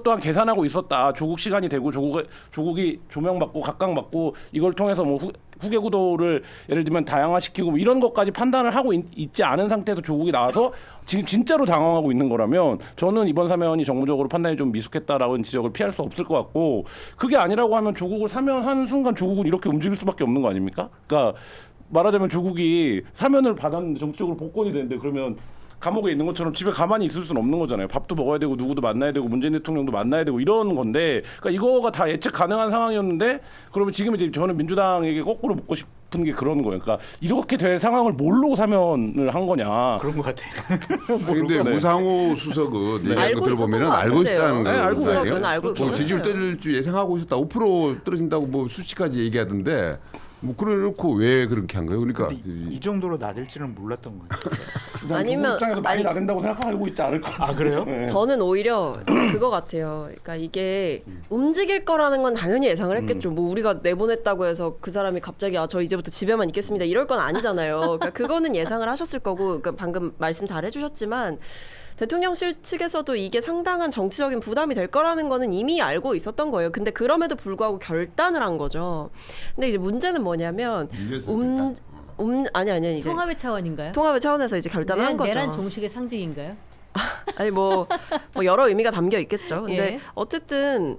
또한 계산하고 있었다. 조국 시간이 되고 조국이 조명받고 각광받고 이걸 통해서 뭐 후계 구도를 예를 들면 다양화시키고 뭐 이런 것까지 판단을 하고 있지 않은 상태에서 조국이 나와서 지금 진짜로 당황하고 있는 거라면 저는 이번 사면이 정무적으로 판단이 좀 미숙했다라는 지적을 피할 수 없을 것 같고 그게 아니라고 하면 조국을 사면하는 순간 조국은 이렇게 움직일 수밖에 없는 거 아닙니까? 그러니까 말하자면 조국이 사면을 받았는데 정치적으로 복권이 되는데 그러면 감옥에 있는 것처럼 집에 가만히 있을 수는 없는 거잖아요. 밥도 먹어야 되고 누구도 만나야 되고 문재인 대통령도 만나야 되고 이런 건데 그러니까 이거가 다 예측 가능한 상황이었는데 그러면 지금 이제 저는 민주당에게 거꾸로 묻고 싶은 게 그런 거예요. 그러니까 이렇게 될 상황을 모르고 사면을 한 거냐. 그런 것 같아요. 근데 무상호 수석은 얘기한 거 들어보면 알고 있다는 네, 거예요. 수석은 알고 뭐 지지율 계셨어요. 떨어질 줄 예상하고 있었다. 5% 떨어진다고 뭐 수치까지 얘기하던데 뭐 그래놓고 왜 그렇게 한 거예요? 그러니까 이 정도로 나댈지는 몰랐던 것 같아요. 아니면- 입장에서 많이 아니- 나댄다고 생각하고 있지 않을까? 아 그래요? 네. 저는 오히려 그거 같아요. 그러니까 이게 움직일 거라는 건 당연히 예상을 했겠죠. 뭐 우리가 내보냈다고 해서 그 사람이 갑자기 저 이제부터 집에만 있겠습니다. 이럴 건 아니잖아요. 그러니까 그거는 예상을 하셨을 거고 그러니까 방금 말씀 잘 해주셨지만 대통령실 측에서도 이게 상당한 정치적인 부담이 될 거라는 거는 이미 알고 있었던 거예요. 근데 그럼에도 불구하고 결단을 한 거죠. 근데 이제 문제는 뭐냐면 밀려서 아니 이제 통합의 차원인가요? 통합의 차원에서 이제 결단을 한 거죠. 내란 종식의 상징인가요? 아니 뭐 여러 의미가 담겨 있겠죠. 근데 예. 어쨌든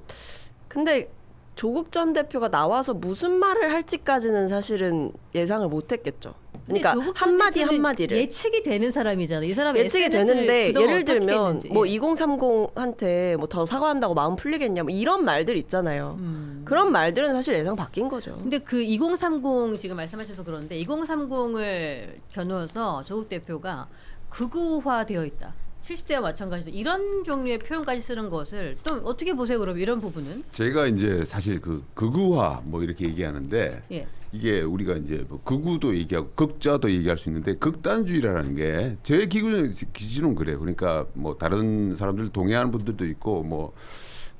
근데 조국 전 대표가 나와서 무슨 말을 할지까지는 사실은 예상을 못했겠죠. 그러니까 근데 조국 전 한마디 대표는 한마디를 예측이 되는 사람이잖아요. 이 사람 예측이 SNS를 되는데 그동안 예를 어떻게 들면 했는지. 뭐 예. 2030한테 뭐 더 사과한다고 마음 풀리겠냐 뭐 이런 말들 있잖아요. 그런 말들은 사실 예상 바뀐 거죠. 근데 그 2030 지금 말씀하셔서 그런데 2030을 겨누어서 조국 대표가 극우화되어 있다. 70대와 마찬가지로 이런 종류의 표현까지 쓰는 것을 또 어떻게 보세요? 그럼 이런 부분은? 제가 이제 사실 그 극우화 뭐 이렇게 얘기하는데 예. 이게 우리가 이제 뭐 극우도 얘기하고 극자도 얘기할 수 있는데 극단주의라는 게 제 기준은 그래요. 그러니까 뭐 다른 사람들 동의하는 분들도 있고 뭐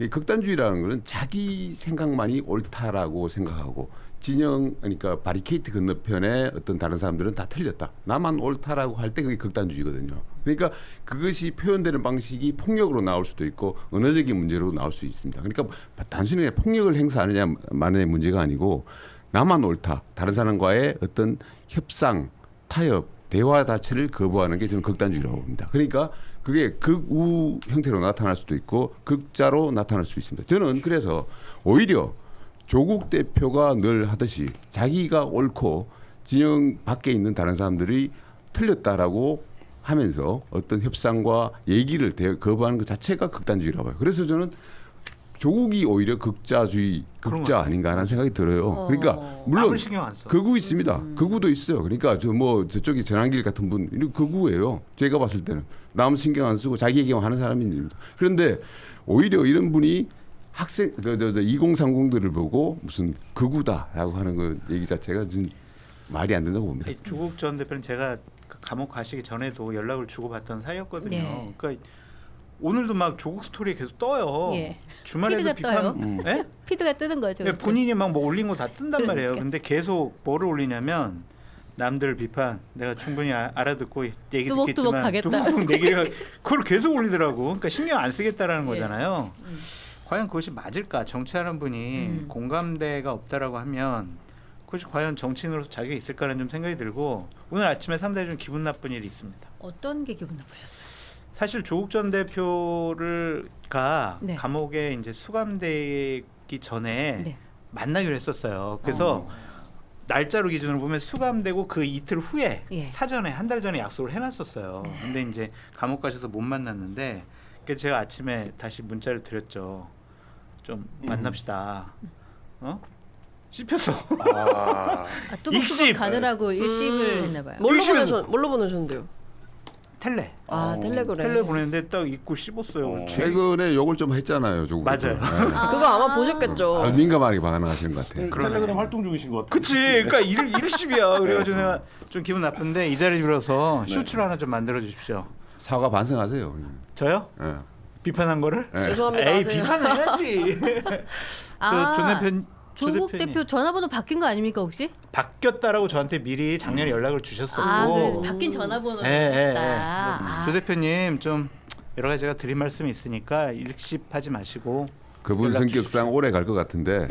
이 극단주의라는 거는 자기 생각만이 옳다라고 생각하고 진영 그러니까 바리케이트 건너편에 어떤 다른 사람들은 다 틀렸다. 나만 옳다라고 할 때 그게 극단주의거든요. 그러니까 그것이 표현되는 방식이 폭력으로 나올 수도 있고 언어적인 문제로 나올 수 있습니다. 그러니까 단순히 폭력을 행사하느냐만의 문제가 아니고 나만 옳다. 다른 사람과의 어떤 협상, 타협, 대화 자체를 거부하는 게 저는 극단주의라고 봅니다. 그러니까 그게 극우 형태로 나타날 수도 있고 극자로 나타날 수 있습니다. 저는 그래서 오히려 조국 대표가 늘 하듯이 자기가 옳고 진영 밖에 있는 다른 사람들이 틀렸다라고 하면서 어떤 협상과 얘기를 거부하는 것 자체가 극단주의라고 봐요. 그래서 저는 조국이 오히려 극자 아닌가라는 생각이 들어요. 그러니까 물론 아무 신경 안 써. 극우 있습니다. 극우도 있어요. 그러니까 저쪽이 전한길 같은 분 극우예요. 제가 봤을 때는 남 신경 안 쓰고 자기 얘기만 하는 사람입니다. 그런데 오히려 이런 분이 학생 2030들을 보고 무슨 극우다라고 하는 그 얘기 자체가 좀 말이 안 된다고 봅니다. 조국 전 대표는 제가 그 감옥 가시기 전에도 연락을 주고받던 사이였거든요. 네. 그러니까 오늘도 막 조국 스토리 계속 떠요. 예. 주말에도 피드가 비판. 예? 피드가 뜨는 거죠. 네, 그래서. 본인이 막 뭐 올린 거 다 뜬단 말이에요. 그러니까. 근데 계속 뭐를 올리냐면 남들 비판 내가 충분히 알아듣고 얘기 뚜벅뚜벅 듣겠지만 하겠다. 뚜벅뚜벅 내기를 그걸 계속 올리더라고. 그러니까 신경 안 쓰겠다라는 예. 거잖아요. 과연 그것이 맞을까? 정치하는 분이 공감대가 없다라고 하면 그것이 과연 정치인으로서 자격이 있을까라는 좀 생각이 들고 오늘 아침에 상당히 좀 기분 나쁜 일이 있습니다. 어떤 게 기분 나쁘셨어요? 사실 조국 전 대표가 네. 감옥에 이제 수감되기 전에 네. 만나기로 했었어요. 그래서 날짜로 기준으로 보면 수감되고 그 이틀 후에 예. 사전에 한 달 전에 약속을 해놨었어요. 근데 이제 감옥 가셔서 못 만났는데 그래서 제가 아침에 다시 문자를 드렸죠. 좀 만납시다. 씹혔어. 아, 뚜벅뚜벅 일십! 가느라고 일십을 했나 봐요. 뭘로 일심에서- 보내셨는데요? 텔레. 텔레그램. 텔레 보냈는데 딱 입고 씹었어요. 최근에 욕을 좀 했잖아요. 조국 맞아요. 대표. 그거 아마 보셨겠죠. 민감하게 반응하시는 것 같아요. 텔레그램 활동 중이신 것 같아요. 그치. 그러니까 이르십이야. 그래가지고 내가 좀 기분 나쁜데 이 자리 빌어서 쇼츠를 하나 좀 만들어 주십시오. 사과 반성하세요. 저요? 예. 비판한 거를? 예. 죄송합니다. 에이 하세요. 비판해야지. 조 대표 조국 대표 전화번호 바뀐 거 아닙니까 혹시? 바뀌었다라고 저한테 미리 작년에 연락을 주셨었고. 그래서 바뀐 전화번호를 예. 받았다. 조 대표님 좀 여러 가지 제가 드릴 말씀이 있으니까 일십하지 마시고. 그분 연락 성격상 주십시오. 오래 갈 것 같은데.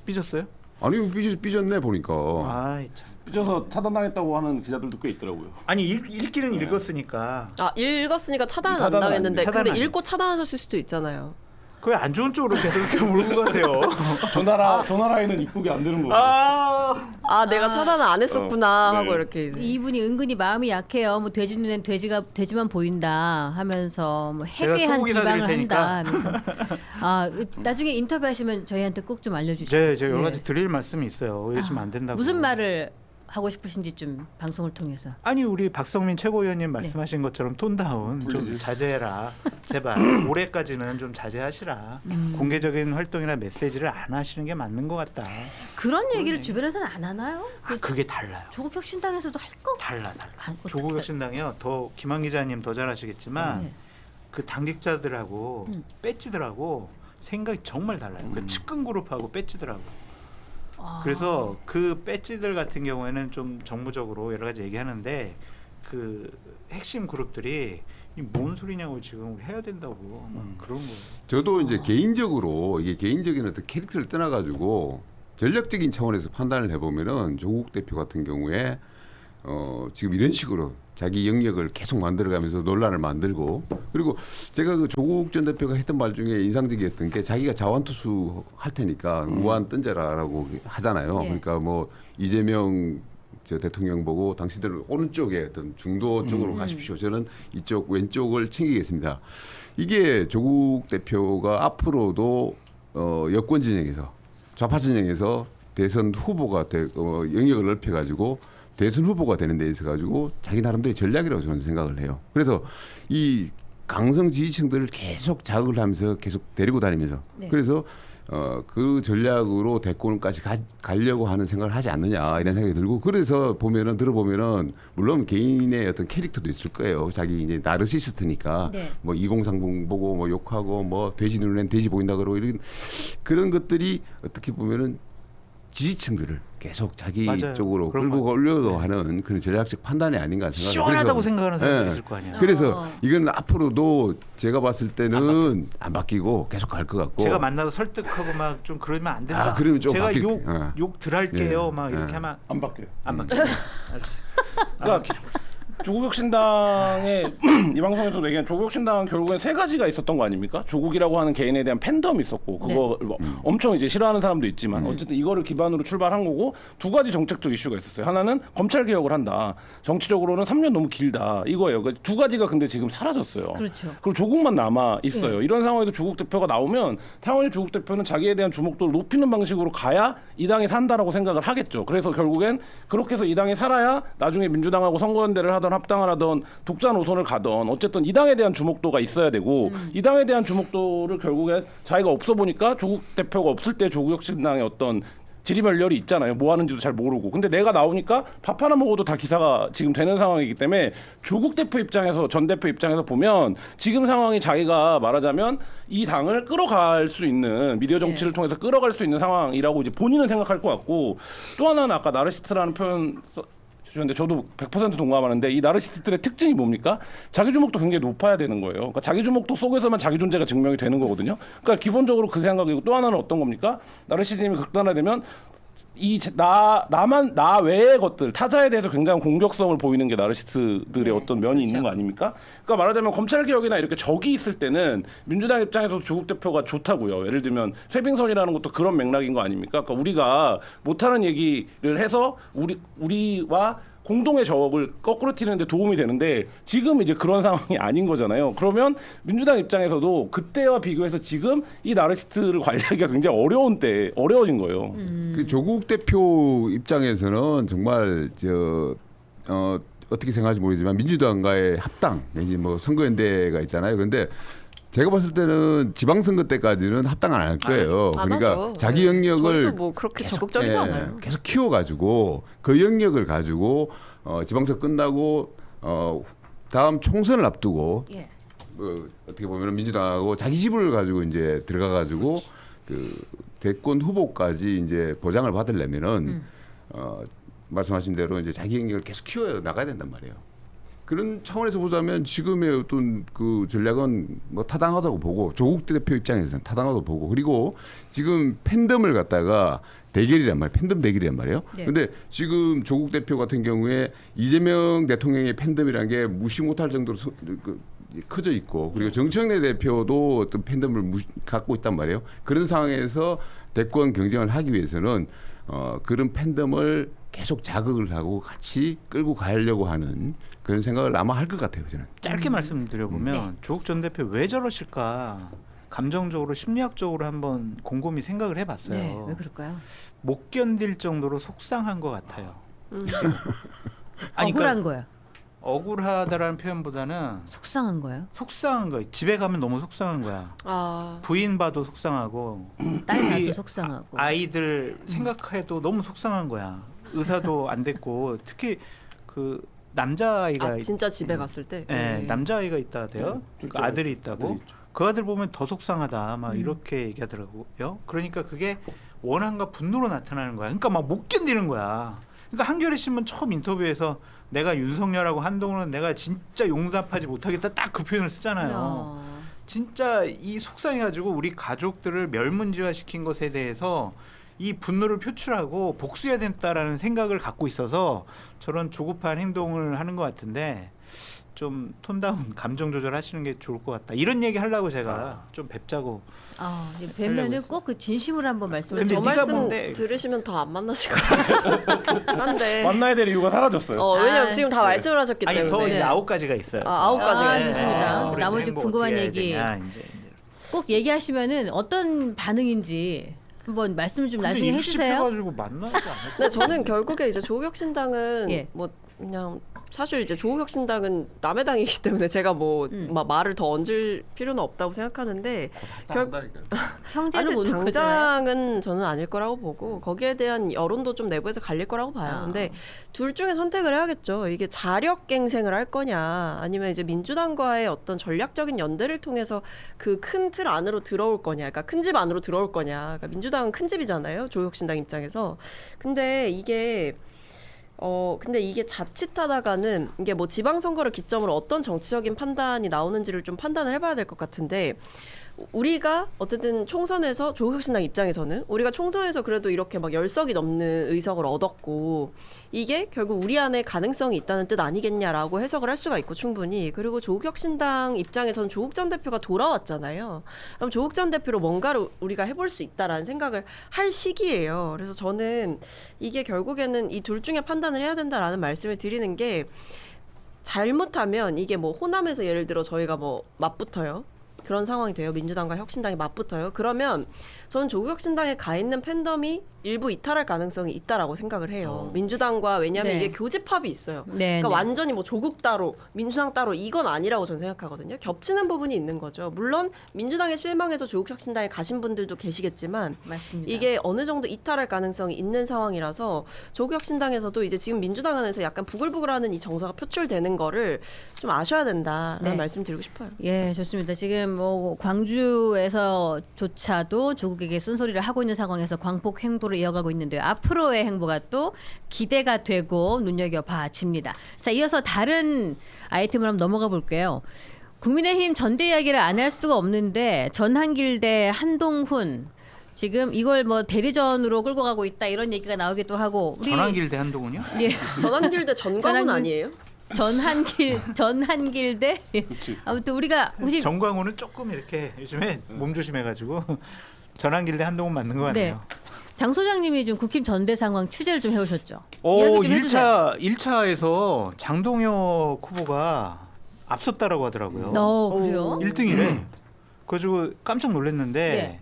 삐졌어요? 아니 삐졌네 보니까. 아이 참. 삐져서 차단당했다고 하는 기자들도 꽤 있더라고요. 아니 읽기는 읽었으니까. 읽었으니까 차단은 안 차단은 당했는데 차단은 근데 아니에요. 읽고 차단하셨을 수도 있잖아요. 그게 안 좋은 쪽으로 계속 이렇게 몰고 가세요. 조나라에는 입국이 안 되는 거고. 내가 차단을 안 했었구나 네. 하고 이렇게 이제. 이분이 은근히 마음이 약해요. 뭐 돼지 눈엔 돼지만 보인다 하면서 뭐 제가 해괴한 소고기 사드릴 비방을 테니까. 한다 하면서 나중에 인터뷰하시면 저희한테 꼭 좀 알려주시죠. 제가 여러 네. 가지 드릴 말씀이 있어요. 이러시면 안 된다고. 무슨 말을 하고 싶으신지 좀 방송을 통해서. 아니 우리 박성민 최고위원님 말씀하신 것처럼 톤다운 좀 자제해라. 제발 올해까지는 좀 자제하시라. 공개적인 활동이나 메시지를 안 하시는 게 맞는 것 같다. 그런 얘기를 주변에서는 안 하나요? 그게 달라요. 조국 혁신당에서도 할 거? 달라. 어떡해. 조국 혁신당이요. 더 김한 기자님 더 잘 아시겠지만 네. 그 당직자들하고 배지들하고 생각이 정말 달라요. 그 측근 그룹하고 배지들하고. 그래서 그 배지들 같은 경우에는 좀 정무적으로 여러 가지 얘기하는데 그 핵심 그룹들이 이 뭔 소리냐고 지금 해야 된다고 막 그런 거예요. 저도 이제 개인적으로 이게 개인적인 어떤 캐릭터를 떠나가지고 전략적인 차원에서 판단을 해보면은 조국 대표 같은 경우에 지금 이런 식으로 자기 영역을 계속 만들어가면서 논란을 만들고 그리고 제가 그 조국 전 대표가 했던 말 중에 인상적이었던 게 자기가 자완투수 할 테니까 무한 던져라라고 하잖아요. 예. 그러니까 뭐 이재명 저 대통령 보고 당신들은 오른쪽에 어떤 중도 쪽으로 가십시오. 저는 이쪽 왼쪽을 챙기겠습니다. 이게 조국 대표가 앞으로도 여권 진영에서 좌파 진영에서 대선 후보가 영역을 넓혀가지고 대선 후보가 되는 데 있어 가지고 자기 나름대로 전략이라고 저는 생각을 해요. 그래서 이 강성 지지층들을 계속 자극을 하면서 계속 데리고 다니면서 네. 그래서 그 전략으로 대권까지 가려고 하는 생각을 하지 않느냐 이런 생각이 들고 그래서 들어보면은 물론 개인의 어떤 캐릭터도 있을 거예요. 자기 이제 나르시스트니까 네. 뭐 2030 보고 뭐 욕하고 뭐 돼지 눈엔 돼지 보인다 그러고 이런 그런 것들이 어떻게 보면은 지지층들을 계속 자기 맞아요. 쪽으로 그런 끌고 것 오려고 하는 그런 전략적 판단이 아닌가 생각해요. 시원하다고 생각하는 사람이 예. 있을 거 아니야. 그래서 이건 앞으로도 제가 봤을 때는 안 바뀌고 계속 갈 것 같고 제가 만나서 설득하고 막 좀 그러면 안 된다. 그러면 좀 제가 바뀔- 욕 덜할게요. 예. 막 이렇게 예. 하면 안 바뀌어요. 안 바뀌어요. 그러니까 조국 혁신당의 이 방송에서도 얘기한 조국 혁신당은 결국엔 세 가지가 있었던 거 아닙니까? 조국이라고 하는 개인에 대한 팬덤이 있었고 그거 뭐 엄청 이제 싫어하는 사람도 있지만 어쨌든 이거를 기반으로 출발한 거고 두 가지 정책적 이슈가 있었어요. 하나는 검찰 개혁을 한다. 정치적으로는 3년 너무 길다. 이거예요. 그 두 가지가 근데 지금 사라졌어요. 그렇죠. 그리고 조국만 남아 있어요. 이런 상황에도 조국 대표가 나오면 당연히 조국 대표는 자기에 대한 주목도를 높이는 방식으로 가야 이 당이 산다라고 생각을 하겠죠. 그래서 결국엔 그렇게 해서 이 당이 살아야 나중에 민주당하고 선거연대를 하던 합당을 하던 독자 노선을 가던 어쨌든 이 당에 대한 주목도가 있어야 되고 이 당에 대한 주목도를 결국엔 자기가 없어 보니까 조국 대표가 없을 때 조국 혁신당의 어떤 지리멸렬이 있잖아요. 뭐 하는지도 잘 모르고. 근데 내가 나오니까 밥 하나 먹어도 다 기사가 지금 되는 상황이기 때문에 조국 대표 입장에서 전 대표 입장에서 보면 지금 상황이 자기가 말하자면 이 당을 끌어갈 수 있는 미디어 정치를 통해서 끌어갈 수 있는 상황이라고 이제 본인은 생각할 것 같고 또 하나는 아까 나르시스트라는 표현 주셨는데 저도 100% 동감하는데 이 나르시스트들의 특징이 뭡니까? 자기 주목도 굉장히 높아야 되는 거예요. 그러니까 자기 주목도 속에서만 자기 존재가 증명이 되는 거거든요. 그러니까 기본적으로 그 생각이고 또 하나는 어떤 겁니까? 나르시즘이 극단화되면 나 외의 것들 타자에 대해서 굉장히 공격성을 보이는 게 나르시스트들의 어떤 면이 있는 거 아닙니까? 그러니까 말하자면 검찰 개혁이나 이렇게 적이 있을 때는 민주당 입장에서도 조국 대표가 좋다고요. 예를 들면 쇄빙선이라는 것도 그런 맥락인 거 아닙니까? 그러니까 우리가 못하는 얘기를 해서 우리와 공동의 적을 거꾸로 튀는데 도움이 되는데 지금 이제 그런 상황이 아닌 거잖아요. 그러면 민주당 입장에서도 그때와 비교해서 지금 이 나르시스트를 관리하기가 굉장히 어려워진 거예요. 그 조국 대표 입장에서는 정말 어떻게 생각할지 모르지만 민주당과의 합당, 이제 뭐 선거연대가 있잖아요. 그런데 제가 봤을 때는 지방선거 때까지는 합당 안 할 거예요. 안 그러니까 하죠. 자기 네. 영역을 저희도 뭐 그렇게 적극적이지 않아요. 계속 키워가지고 그 영역을 가지고 지방선거 끝나고 다음 총선을 앞두고 예. 어떻게 보면 민주당하고 자기 지분을 가지고 이제 들어가가지고 그 대권 후보까지 이제 보장을 받으려면은 말씀하신 대로 이제 자기 영역을 계속 키워 나가야 된단 말이에요. 그런 차원에서 보자면 지금의 어떤 그 전략은 뭐 타당하다고 보고 조국 대표 입장에서는 타당하다고 보고 그리고 지금 팬덤을 갖다가 대결이란 말이에요. 팬덤 대결이란 말이에요. 네. 근데 지금 조국 대표 같은 경우에 이재명 대통령의 팬덤이라는 게 무시 못할 정도로 커져 있고 그리고 정청래 대표도 어떤 팬덤을 갖고 있단 말이에요. 그런 상황에서 대권 경쟁을 하기 위해서는 그런 팬덤을 계속 자극을 하고 같이 끌고 가려고 하는 그런 생각을 아마 할 것 같아요. 저는. 짧게 말씀드려보면 네. 조국 전 대표 왜 저러실까 감정적으로 심리학적으로 한번 곰곰이 생각을 해봤어요. 네, 왜 그럴까요? 못 견딜 정도로 속상한 것 같아요. 억울한 거예요. 억울하다라는 표현보다는 속상한 거예요. 속상한 거예요. 집에 가면 너무 속상한 거야. 아, 부인 봐도 속상하고 딸 우리 봐도 속상하고. 아이들 생각해도 너무 속상한 거야. 의사도 안 됐고 특히 그 남자아이가 진짜 집에 갔을 때. 예, 남자아이가 있다 돼요. 그 아들이 있다고. 그 아들 보면 더 속상하다. 막 이렇게 얘기하더라고요. 그러니까 그게 원한과 분노로 나타나는 거야. 그러니까 막 못 견디는 거야. 그러니까 한겨레 신문 처음 인터뷰에서 내가 윤석열하고 한동훈은 내가 진짜 용납하지 못하겠다 딱 그 표현을 쓰잖아요. 진짜 이 속상해가지고 우리 가족들을 멸문지화시킨 것에 대해서 이 분노를 표출하고 복수해야 된다라는 생각을 갖고 있어서 저런 조급한 행동을 하는 것 같은데 좀 톤다운 감정 조절하시는 게 좋을 것 같다. 이런 얘기 하려고 제가 좀 뵙자고. 뵈면은 꼭 그 진심으로 한번 말씀을. 근데 저 네가 말씀 뭔데? 들으시면 더 안 만나실 거예요. 한데. 만나야 될 이유가 사라졌어요. 왜냐면 지금 다 말씀을 하셨기 아니 때문에. 더 이제 네. 9가지가 있어요. 9가지가 있어요. 좋습니다. 우리 나머지 행복 궁금한 어떻게 해야 얘기 되냐, 이제. 꼭 얘기하시면은 어떤 반응인지 한번 말씀 좀 나중에 근데 해주세요. 입시해가지고 만나지 않을까? 근데 저는 결국에 이제 조국혁신당은 예. 뭐 그냥 사실 이제 조국혁신당은 남의 당이기 때문에 제가 뭐 막 말을 더 얹을 필요는 없다고 생각하는데 형제는 못 놓잖아요. 당장은 저는 아닐 거라고 보고 거기에 대한 여론도 좀 내부에서 갈릴 거라고 봐요. 근데 둘 중에 선택을 해야겠죠. 이게 자력갱생을 할 거냐 아니면 이제 민주당과의 어떤 전략적인 연대를 통해서 그 큰 틀 안으로 들어올 거냐, 그러니까 큰 집 안으로 들어올 거냐. 그러니까 민주당은 큰 집이잖아요. 조국혁신당 입장에서. 근데 이게 자칫하다가는 이게 뭐 지방선거를 기점으로 어떤 정치적인 판단이 나오는지를 좀 판단을 해봐야 될 것 같은데 우리가 어쨌든 총선에서 조국혁신당 입장에서는 우리가 총선에서 그래도 이렇게 막 10석이 넘는 의석을 얻었고 이게 결국 우리 안에 가능성이 있다는 뜻 아니겠냐라고 해석을 할 수가 있고 충분히. 그리고 조국혁신당 입장에서는 조국 전 대표가 돌아왔잖아요. 그럼 조국 전 대표로 뭔가를 우리가 해볼 수 있다라는 생각을 할 시기예요. 그래서 저는 이게 결국에는 이 둘 중에 판단을 해야 된다라는 말씀을 드리는 게 잘못하면 이게 뭐 호남에서 예를 들어 저희가 뭐 맞붙어요. 그런 상황이 돼요. 민주당과 혁신당이 맞붙어요. 그러면 저는 조국혁신당에 가 있는 팬덤이 일부 이탈할 가능성이 있다라고 생각을 해요. 민주당과 왜냐하면 네. 이게 교집합이 있어요. 네, 그러니까 네. 완전히 뭐 조국 따로 민주당 따로 이건 아니라고 저는 생각하거든요. 겹치는 부분이 있는 거죠. 물론 민주당에 실망해서 조국혁신당에 가신 분들도 계시겠지만 맞습니다. 이게 어느 정도 이탈할 가능성이 있는 상황이라서 조국혁신당에서 이제 지금 민주당 안에서 약간 부글부글하는 이 정서가 표출되는 거를 좀 아셔야 된다라는 네. 말씀 드리고 싶어요. 예, 좋습니다. 지금 뭐 광주에서조차도 조국에게 쓴소리를 하고 있는 상황에서 광폭 행보를 이어가고 있는데요. 앞으로의 행보가 또 기대가 되고 눈여겨봐집니다. 자, 이어서 다른 아이템을 한번 넘어가 볼게요. 국민의힘 전대 이야기를 안 할 수가 없는데 전한길 대 한동훈 지금 이걸 뭐 대리전으로 끌고 가고 있다 이런 얘기가 나오기도 하고 우리 전환길 대 한동훈이요? 예. 전환길 대 전광훈 전환길- 아니에요? 전한길 대 아무튼 우리가 혹시 정광훈은 조금 이렇게 요즘에 몸 조심해가지고 전환길 대 한동훈 맞는 거 같네요. 장 소장님이 좀 국힘 전대 상황 취재를 좀 해오셨죠. 이야기 좀 해주세요. 1차에서 장동혁 후보가 앞섰다라고 하더라고요. 그래요? 1등이래. 그래가지고 깜짝 놀랐는데 네.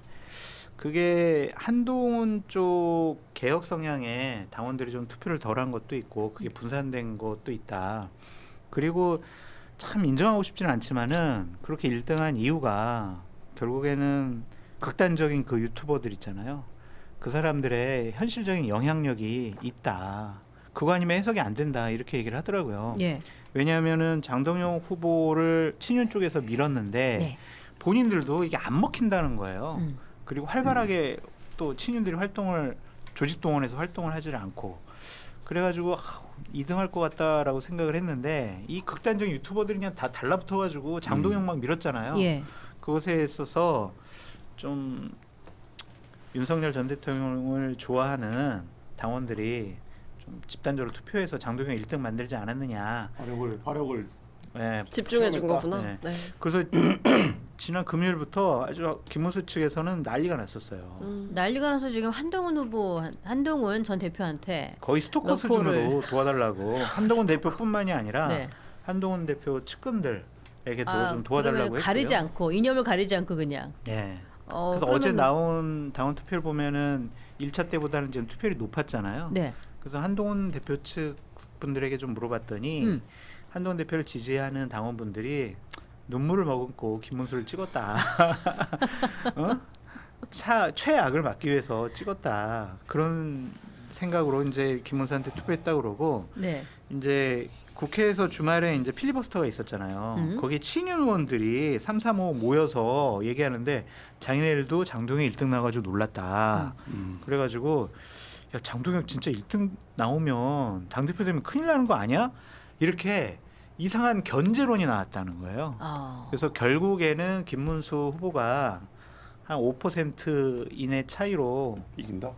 그게 한동훈 쪽 개혁 성향의 당원들이 좀 투표를 덜한 것도 있고 그게 분산된 것도 있다. 그리고 참 인정하고 싶지는 않지만은 그렇게 1등한 이유가 결국에는 극단적인 그 유튜버들 있잖아요. 그 사람들의 현실적인 영향력이 있다. 그거 아니면 해석이 안 된다. 이렇게 얘기를 하더라고요. 예. 왜냐하면은 장동영 후보를 친윤 쪽에서 밀었는데 네. 본인들도 이게 안 먹힌다는 거예요. 음. 그리고 활발하게 또 친윤들이 활동을 조직 동원해서 활동을 하지를 않고 그래가지고 2등할 것 같다라고 생각을 했는데 이 극단적인 유튜버들이 그냥 다 달라붙어가지고 장동영 막 밀었잖아요. 예. 그것에 있어서 좀 윤석열 전 대통령을 좋아하는 당원들이 좀 집단적으로 투표해서 장동영 1등 만들지 않았느냐. 화력을 네. 집중해 준 시험했다. 거구나. 네. 네. 그래서 지난 금요일부터 아주 김문수 측에서는 난리가 났었어요. 난리가 나서 지금 한동훈 전 대표한테 거의 스토커 러포를- 수준으로 도와달라고 한동훈 대표뿐만이 아니라 네. 한동훈 대표 측근들에게도 좀 그러면 도와달라고 했고요. 가리지 않고 이념을 가리지 않고 그냥. 예. 그래서 어제 나온 당원 투표를 보면은 1차 때보다는 지금 투표율이 높았잖아요. 네. 그래서 한동훈 대표 측 분들에게 좀 물어봤더니 한동훈 대표를 지지하는 당원분들이 눈물을 머금고 김문수를 찍었다. 어? 최악을 막기 위해서 찍었다. 그런 생각으로 이제 김문수한테 투표했다고 그러고 네. 이제 국회에서 주말에 이제 필리버스터가 있었잖아요. 거기 친윤 의원들이 335 모여서 얘기하는데 자기네들도 장동영 1등 나가지고 놀랐다. 그래가지고 야 장동영 진짜 1등 나오면 당대표 되면 큰일 나는 거 아니야? 이렇게 이상한 견제론이 나왔다는 거예요. 그래서 결국에는 김문수 후보가 한 5% 이내 차이로 이긴다.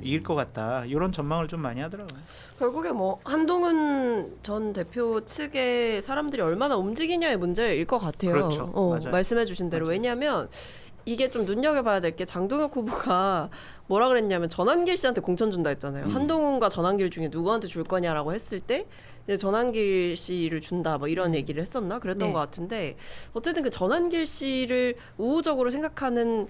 이길 것 같다. 이런 전망을 좀 많이 하더라고요. 결국에 뭐 한동훈 전 대표 측의 사람들이 얼마나 움직이냐의 문제일 것 같아요. 그렇죠. 맞아요. 말씀해주신 대로. 왜냐하면 이게 좀 눈여겨봐야 될 게 장동혁 후보가 뭐라 그랬냐면 전한길 씨한테 공천 준다 했잖아요. 한동훈과 전한길 중에 누구한테 줄 거냐라고 했을 때 이제 전한길 씨를 준다 뭐 이런 얘기를 했었나 그랬던 네. 것 같은데 어쨌든 그 전한길 씨를 우호적으로 생각하는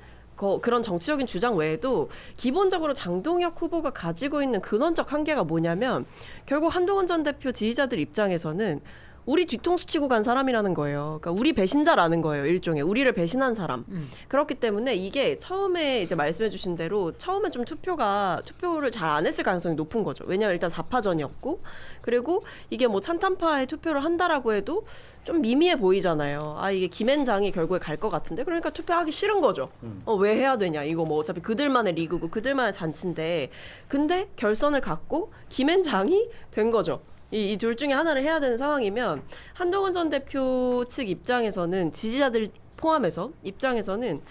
그런 정치적인 주장 외에도 기본적으로 장동혁 후보가 가지고 있는 근원적 한계가 뭐냐면 결국 한동훈 전 대표 지지자들 입장에서는 우리 뒤통수 치고 간 사람이라는 거예요. 그러니까 우리 배신자라는 거예요. 일종의 우리를 배신한 사람. 그렇기 때문에 이게 처음에 이제 말씀해주신 대로 처음에 좀 투표를 잘 안 했을 가능성이 높은 거죠. 왜냐하면 일단 4파전이었고 그리고 이게 뭐 찬탄파에 투표를 한다라고 해도 좀 미미해 보이잖아요. 아 이게 김앤장이 결국에 갈 것 같은데 그러니까 투표하기 싫은 거죠. 왜 해야 되냐 이거 뭐 어차피 그들만의 리그고 그들만의 잔치인데 근데 결선을 갖고 김앤장이 된 거죠. 이 둘 중에 하나를 해야 되는 상황이면 한동훈 전 대표 측 입장에서는 지지자들 포함해서 입장에서는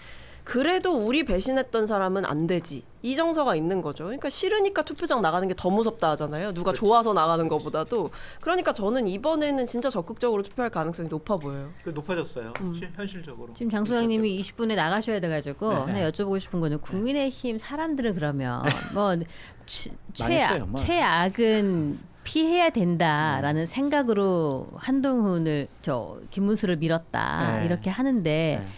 그래도 우리 배신했던 사람은 안 되지 이 정서가 있는 거죠. 그러니까 싫으니까 투표장 나가는 게 더 무섭다 하잖아요. 누가 좋아서 나가는 것보다도. 그러니까 저는 이번에는 진짜 적극적으로 투표할 가능성이 높아 보여요. 높아졌어요. 현실적으로. 지금 장 소장님이 20분에 나가셔야 돼가지고 네. 하나 여쭤보고 싶은 거는 국민의힘 사람들은 그러면 뭐 망했어요, 뭐. 최악은 피해야 된다라는 생각으로 한동훈을 김문수를 밀었다 네. 이렇게 하는데 네.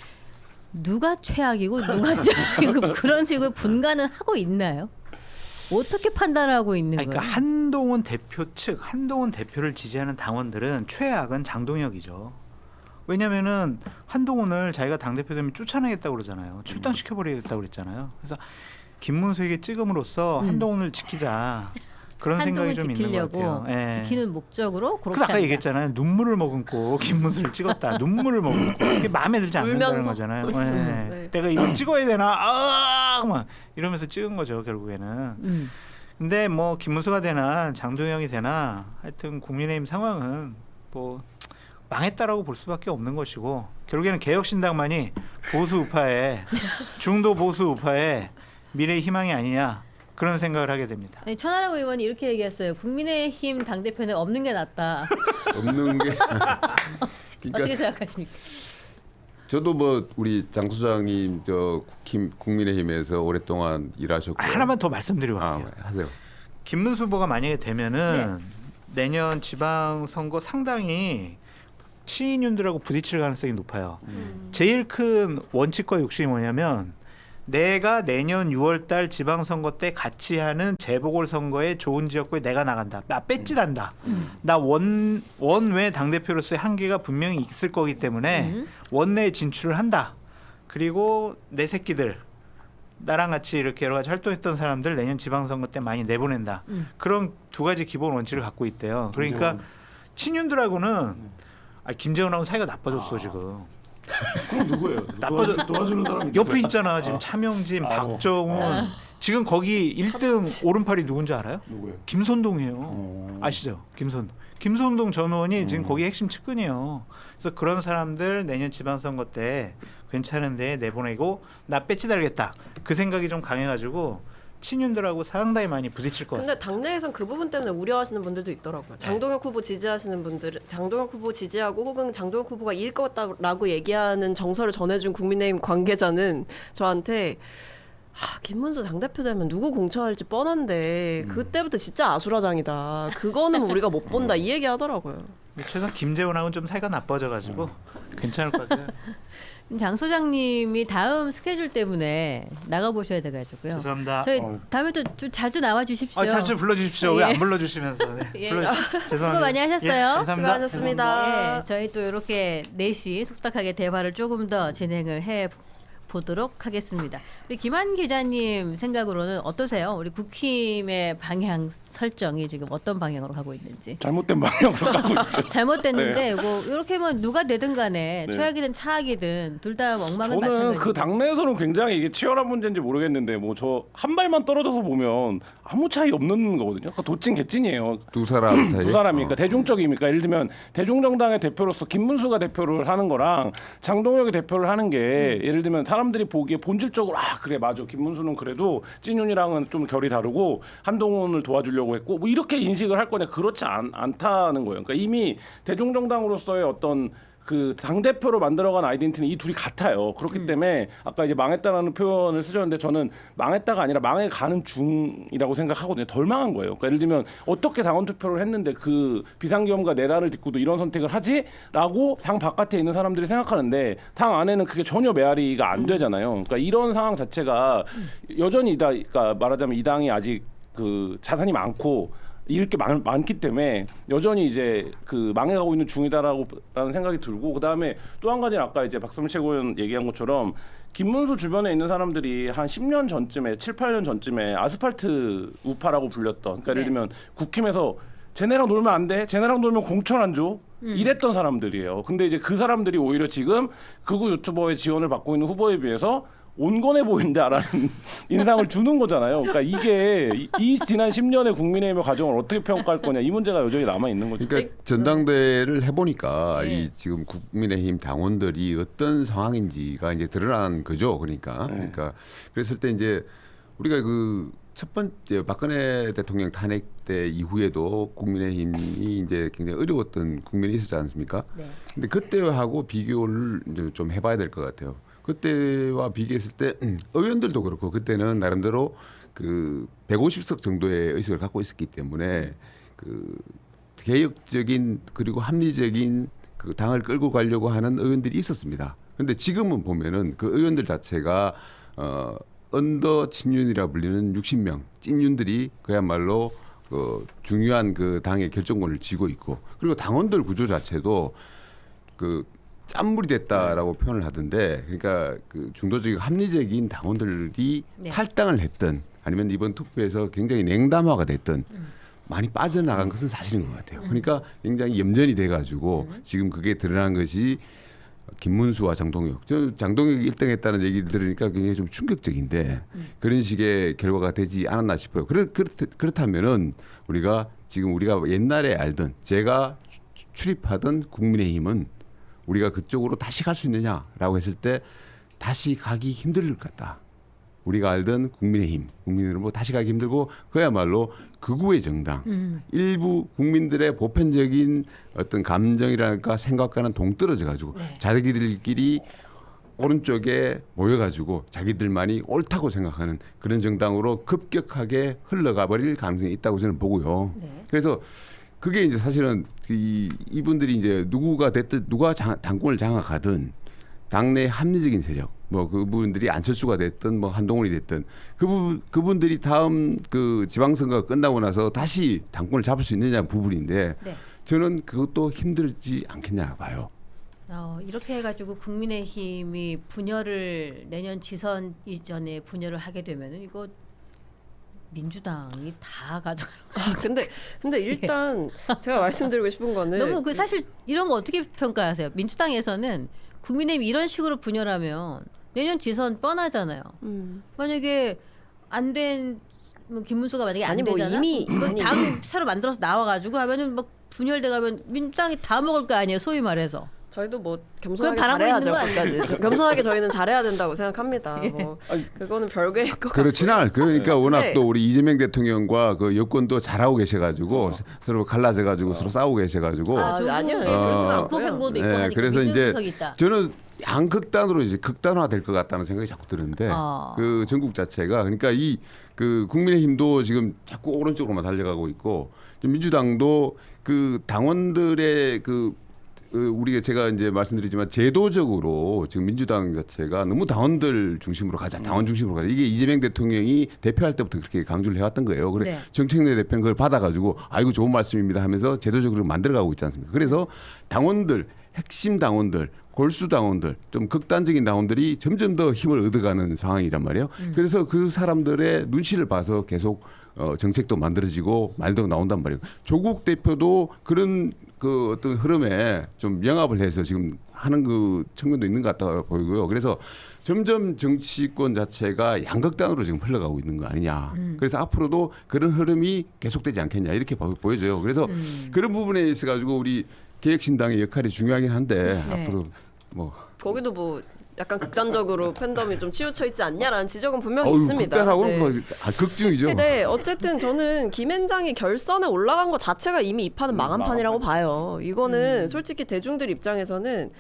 누가 최악이고 누가 최악이고 그런 식으로 분간은 하고 있나요? 어떻게 판단하고 있는 거예요? 그러니까 한동훈 대표 측, 한동훈 대표를 지지하는 당원들은 최악은 장동혁이죠. 왜냐면은 한동훈을 자기가 당대표 되면 쫓아내겠다고 그러잖아요. 출당시켜버리겠다고 그랬잖아요. 그래서 김문수에게 찍음으로써 한동훈을 지키자. 그런 생각이 좀 있는 것 지키려고 같아요. 예. 지키는 목적으로 그렇게 그래서 아까 한다. 얘기했잖아요. 눈물을 머금고 김문수를 찍었다. 눈물을 머금고 그게 마음에 들지 않는다는 울면서. 거잖아요. 예. 네. 내가 이걸 찍어야 되나? 막 이러면서 찍은 거죠 결국에는. 근데 뭐 김문수가 되나 장동영이 되나 하여튼 국민의힘 상황은 뭐 망했다라고 볼 수밖에 없는 것이고 결국에는 개혁신당만이 보수 우파의 중도 보수 우파의 미래의 희망이 아니냐. 그런 생각을 하게 됩니다. 아니, 천하람 의원이 이렇게 얘기했어요. 국민의힘 당대표는 없는 게 낫다. 없는 게 어떻게 그러니까 생각하십니까? 저도 뭐 우리 장 소장님 국민의힘에서 오랫동안 일하셨고 하나만 더 말씀드리고 갈게요. 하세요. 김문수 후보가 만약에 되면은 내년 지방선거 상당히 친윤들하고 부딪힐 가능성이 높아요. 제일 큰 원칙과 욕심이 뭐냐면 내가 내년 6월달 지방선거 때 같이 하는 재보궐선거에 좋은 지역구에 내가 나간다. 나 뺏지단다. 나 원외 당대표로서의 한계가 분명히 있을 거기 때문에 원내에 진출을 한다. 그리고 내 새끼들 나랑 같이 이렇게 여러 가지 활동했던 사람들 내년 지방선거 때 많이 내보낸다. 그런 두 가지 기본 원칙을 갖고 있대요. 그러니까 친윤들하고는 김재원하고 사이가 나빠졌어 지금. 그럼 누구예요? 도와주는 사람이 옆에 있잖아 지금 차명진, 박정훈. 지금 거기 1등 오른팔이 누군지 알아요? 누구예요? 김선동이에요. 아시죠? 김선동 전 의원이 지금 거기 핵심 측근이에요. 그래서 그런 사람들 내년 지방선거 때 괜찮은데 내보내고 나 배치 달겠다. 그 생각이 좀 강해가지고 친윤들하고 상당히 많이 부딪힐 것 같아요. 근데 당내에선 그 부분 때문에 우려하시는 분들도 있더라고요. 장동혁 후보 지지하시는 분들은 장동혁 후보 지지하고 혹은 장동혁 후보가 이길 것 같다라고 얘기하는 정서를 전해준 국민의힘 관계자는 저한테 김문수 당대표 되면 누구 공천할지 뻔한데 그때부터 진짜 아수라장이다. 그거는 우리가 못 본다. 이 얘기 하더라고요. 최소한 김재원하고는 좀 사이가 나빠져가지고 괜찮을 것 같아요. 장 소장님이 다음 스케줄 때문에 나가 보셔야 돼가지고요. 죄송합니다. 저희 다음에 또 좀 자주 나와 주십시오. 자주 불러주십시오. 왜 안 불러주시면서. 네. 예. 죄송합니다. 수고 많이 하셨어요. 예, 감사합니다. 수고하셨습니다. 예, 저희 또 이렇게 4시 속닥하게 대화를 조금 더 진행을 해 보도록 하겠습니다. 우리 김한 기자님 생각으로는 어떠세요? 우리 국힘의 방향 설정이 지금 어떤 방향으로 가고 있는지. 잘못된 방향으로 가고 있죠. 잘못됐는데 뭐 이렇게 하면 누가 되든 간에 네. 최악이든 차악이든 둘 다 엉망은 저는 마찬가지. 그 당내에서는 굉장히 이게 치열한 문제인지 모르겠는데 뭐 저 한 발만 떨어져서 보면 아무 차이 없는 거거든요. 그러니까 도찐 개찐이에요. 두 사람 사이. 두 사람이니까 대중적입니까? 예를 들면 대중정당의 대표로서 김문수가 대표를 하는 거랑 장동혁이 대표를 하는 게 예를 들면 사람들이 보기에 본질적으로 그래 맞아 김문수는 그래도 찐윤이랑은 좀 결이 다르고 한동훈을 도와주려고 했고 뭐 이렇게 인식을 할 거냐 그렇지 않다는 거예요. 그러니까 이미 대중정당으로서의 어떤 그 당대표로 만들어간 아이덴티티는 이 둘이 같아요. 그렇기 때문에 아까 이제 망했다라는 표현을 쓰셨는데 저는 망했다가 아니라 망해가는 중이라고 생각하거든요. 덜 망한 거예요. 그러니까 예를 들면 어떻게 당원 투표를 했는데 그 비상계엄과 내란을 딛고도 이런 선택을 하지? 라고 당 바깥에 있는 사람들이 생각하는데 당 안에는 그게 전혀 메아리가 안 되잖아요. 그러니까 이런 상황 자체가 여전히 그러니까 말하자면 이 당이 아직 그 자산이 많고 잃을 게 많기 때문에 여전히 이제 그 망해가고 있는 중이다라는 생각이 들고 그다음에 또 한 가지는 아까 이제 박선미 최고위원 얘기한 것처럼 김문수 주변에 있는 사람들이 한 10년 전쯤에 7, 8년 전쯤에 아스팔트 우파라고 불렸던 그러니까 예를 들면 국힘에서 쟤네랑 놀면 안 돼. 쟤네랑 놀면 공천 안 줘. 이랬던 사람들이에요. 근데 이제 그 사람들이 오히려 지금 극우 유튜버의 지원을 받고 있는 후보에 비해서 온건해 보인다라는 인상을 주는 거잖아요. 그러니까 이게 이 지난 10년의 국민의힘의 과정을 어떻게 평가할 거냐 이 문제가 여전히 남아 있는 거죠. 그러니까 전당대회를 해보니까 이 지금 국민의힘 당원들이 어떤 상황인지가 이제 드러난 거죠. 그러니까 그랬을 때 이제 우리가 그 첫 번째 박근혜 대통령 탄핵 때 이후에도 국민의힘이 이제 굉장히 어려웠던 국면이 있었지 않습니까? 네. 근데 그때하고 비교를 이제 좀 해봐야 될 것 같아요. 그때와 비교했을 때 의원들도 그렇고 그때는 나름대로 그 150석 정도의 의석을 갖고 있었기 때문에 그 개혁적인 그리고 합리적인 그 당을 끌고 가려고 하는 의원들이 있었습니다. 그런데 지금은 보면은 그 의원들 자체가 언더 친윤이라 불리는 60명 찐윤들이 그야말로 그 중요한 그 당의 결정권을 쥐고 있고 그리고 당원들 구조 자체도 그 짠물이 됐다라고 표현을 하던데 그러니까 그 중도적이고 합리적인 당원들이 탈당을 했던 아니면 이번 투표에서 굉장히 냉담화가 됐던 많이 빠져나간 것은 사실인 것 같아요. 그러니까 굉장히 염전이 돼가지고 지금 그게 드러난 것이 김문수와 장동혁. 저 장동혁이 1등했다는 얘기를 들으니까 굉장히 좀 충격적인데 그런 식의 결과가 되지 않았나 싶어요. 그렇다면은 우리가 지금 우리가 옛날에 알던 제가 출입하던 국민의힘은 우리가 그쪽으로 다시 갈 수 있느냐라고 했을 때 다시 가기 힘들 것 같다. 우리가 알던 국민의힘으로 다시 가기 힘들고 그야말로 극우의 정당, 일부 국민들의 보편적인 어떤 감정이랄까 생각과는 동떨어져 가지고 자기들끼리 오른쪽에 모여가지고 자기들만이 옳다고 생각하는 그런 정당으로 급격하게 흘러가 버릴 가능성이 있다고 저는 보고요. 그래서 그게 이제 사실은 이분들이 이제 누가 당권을 장악하든 당내 합리적인 세력, 뭐 그분들이 안철수가 됐든 뭐 한동훈이 됐든 그분들이 다음 그 지방선거가 끝나고 나서 다시 당권을 잡을 수 있느냐 부분인데 네. 저는 그것도 힘들지 않겠냐 봐요. 이렇게 해가지고 국민의힘이 분열을 내년 지선 이전에 분열을 하게 되면은 이거 민주당이 다 가져가. 근데 일단 제가 말씀드리고 싶은 거는 너무 그 사실 이런 거 어떻게 평가하세요? 민주당에서는 국민의힘 이런 식으로 분열하면 내년 지선 뻔하잖아요. 만약에 안 된 뭐 김문수가 만약에 안 아니, 뭐 되잖아. 이미 그럼 당 새로 만들어서 나와가지고 하면은 막 분열돼 가면 민주당이 다 먹을 거 아니에요. 소위 말해서. 저희도 뭐 겸손하게 그건 바라고 있는 잘해야죠. 거 끝까지. 겸손하게 저희는 잘해야 된다고 생각합니다. 뭐 그거는 별개일 것 그렇진 않을 거예요. 그러니까 워낙 네. 또 우리 이재명 대통령과 그 여권도 잘하고 계셔가지고 서로 갈라져가지고 서로 싸우고 계셔가지고 아니요. 조국 그렇진 않고요. 극복행보도 있고 네, 하니까 그래서 이제 민주석이 있다. 저는 양극단으로 이제 극단화될 것 같다는 생각이 자꾸 드는데 그 전국 자체가 그러니까 이 그 국민의힘도 지금 자꾸 오른쪽으로만 달려가고 있고 민주당도 그 당원들의 그 우리가 제가 이제 말씀드리지만 제도적으로 지금 민주당 자체가 너무 당원들 중심으로 가자, 당원 중심으로 가자. 이게 이재명 대통령이 대표할 때부터 그렇게 강조를 해왔던 거예요. 그래 네. 정책내 대표는 그걸 받아가지고 아이고 좋은 말씀입니다 하면서 제도적으로 만들어가고 있지 않습니까? 그래서 당원들, 핵심 당원들, 골수 당원들, 좀 극단적인 당원들이 점점 더 힘을 얻어가는 상황이란 말이에요. 그래서 그 사람들의 눈치를 봐서 계속 정책도 만들어지고 말도 나온단 말이에요. 조국 대표도 그런 그 어떤 흐름에 좀 영합을 해서 지금 하는 그 측면도 있는 것 같다 보이고요. 그래서 점점 정치권 자체가 양극단으로 지금 흘러가고 있는 거 아니냐. 그래서 앞으로도 그런 흐름이 계속되지 않겠냐 이렇게 보여져요. 그래서 그런 부분에 있어 가지고 우리 개혁신당의 역할이 중요하긴 한데 네. 앞으로 뭐 거기도 뭐 약간 극단적으로 팬덤이 좀 치우쳐 있지 않냐라는 지적은 분명히 어우, 있습니다. 극단하고는 네. 뭐 극중이죠. 근데 어쨌든 저는 김앤장이 결선에 올라간 것 자체가 이미 이 판은 망한 판이라고 봐요. 이거는 솔직히 대중들 입장에서는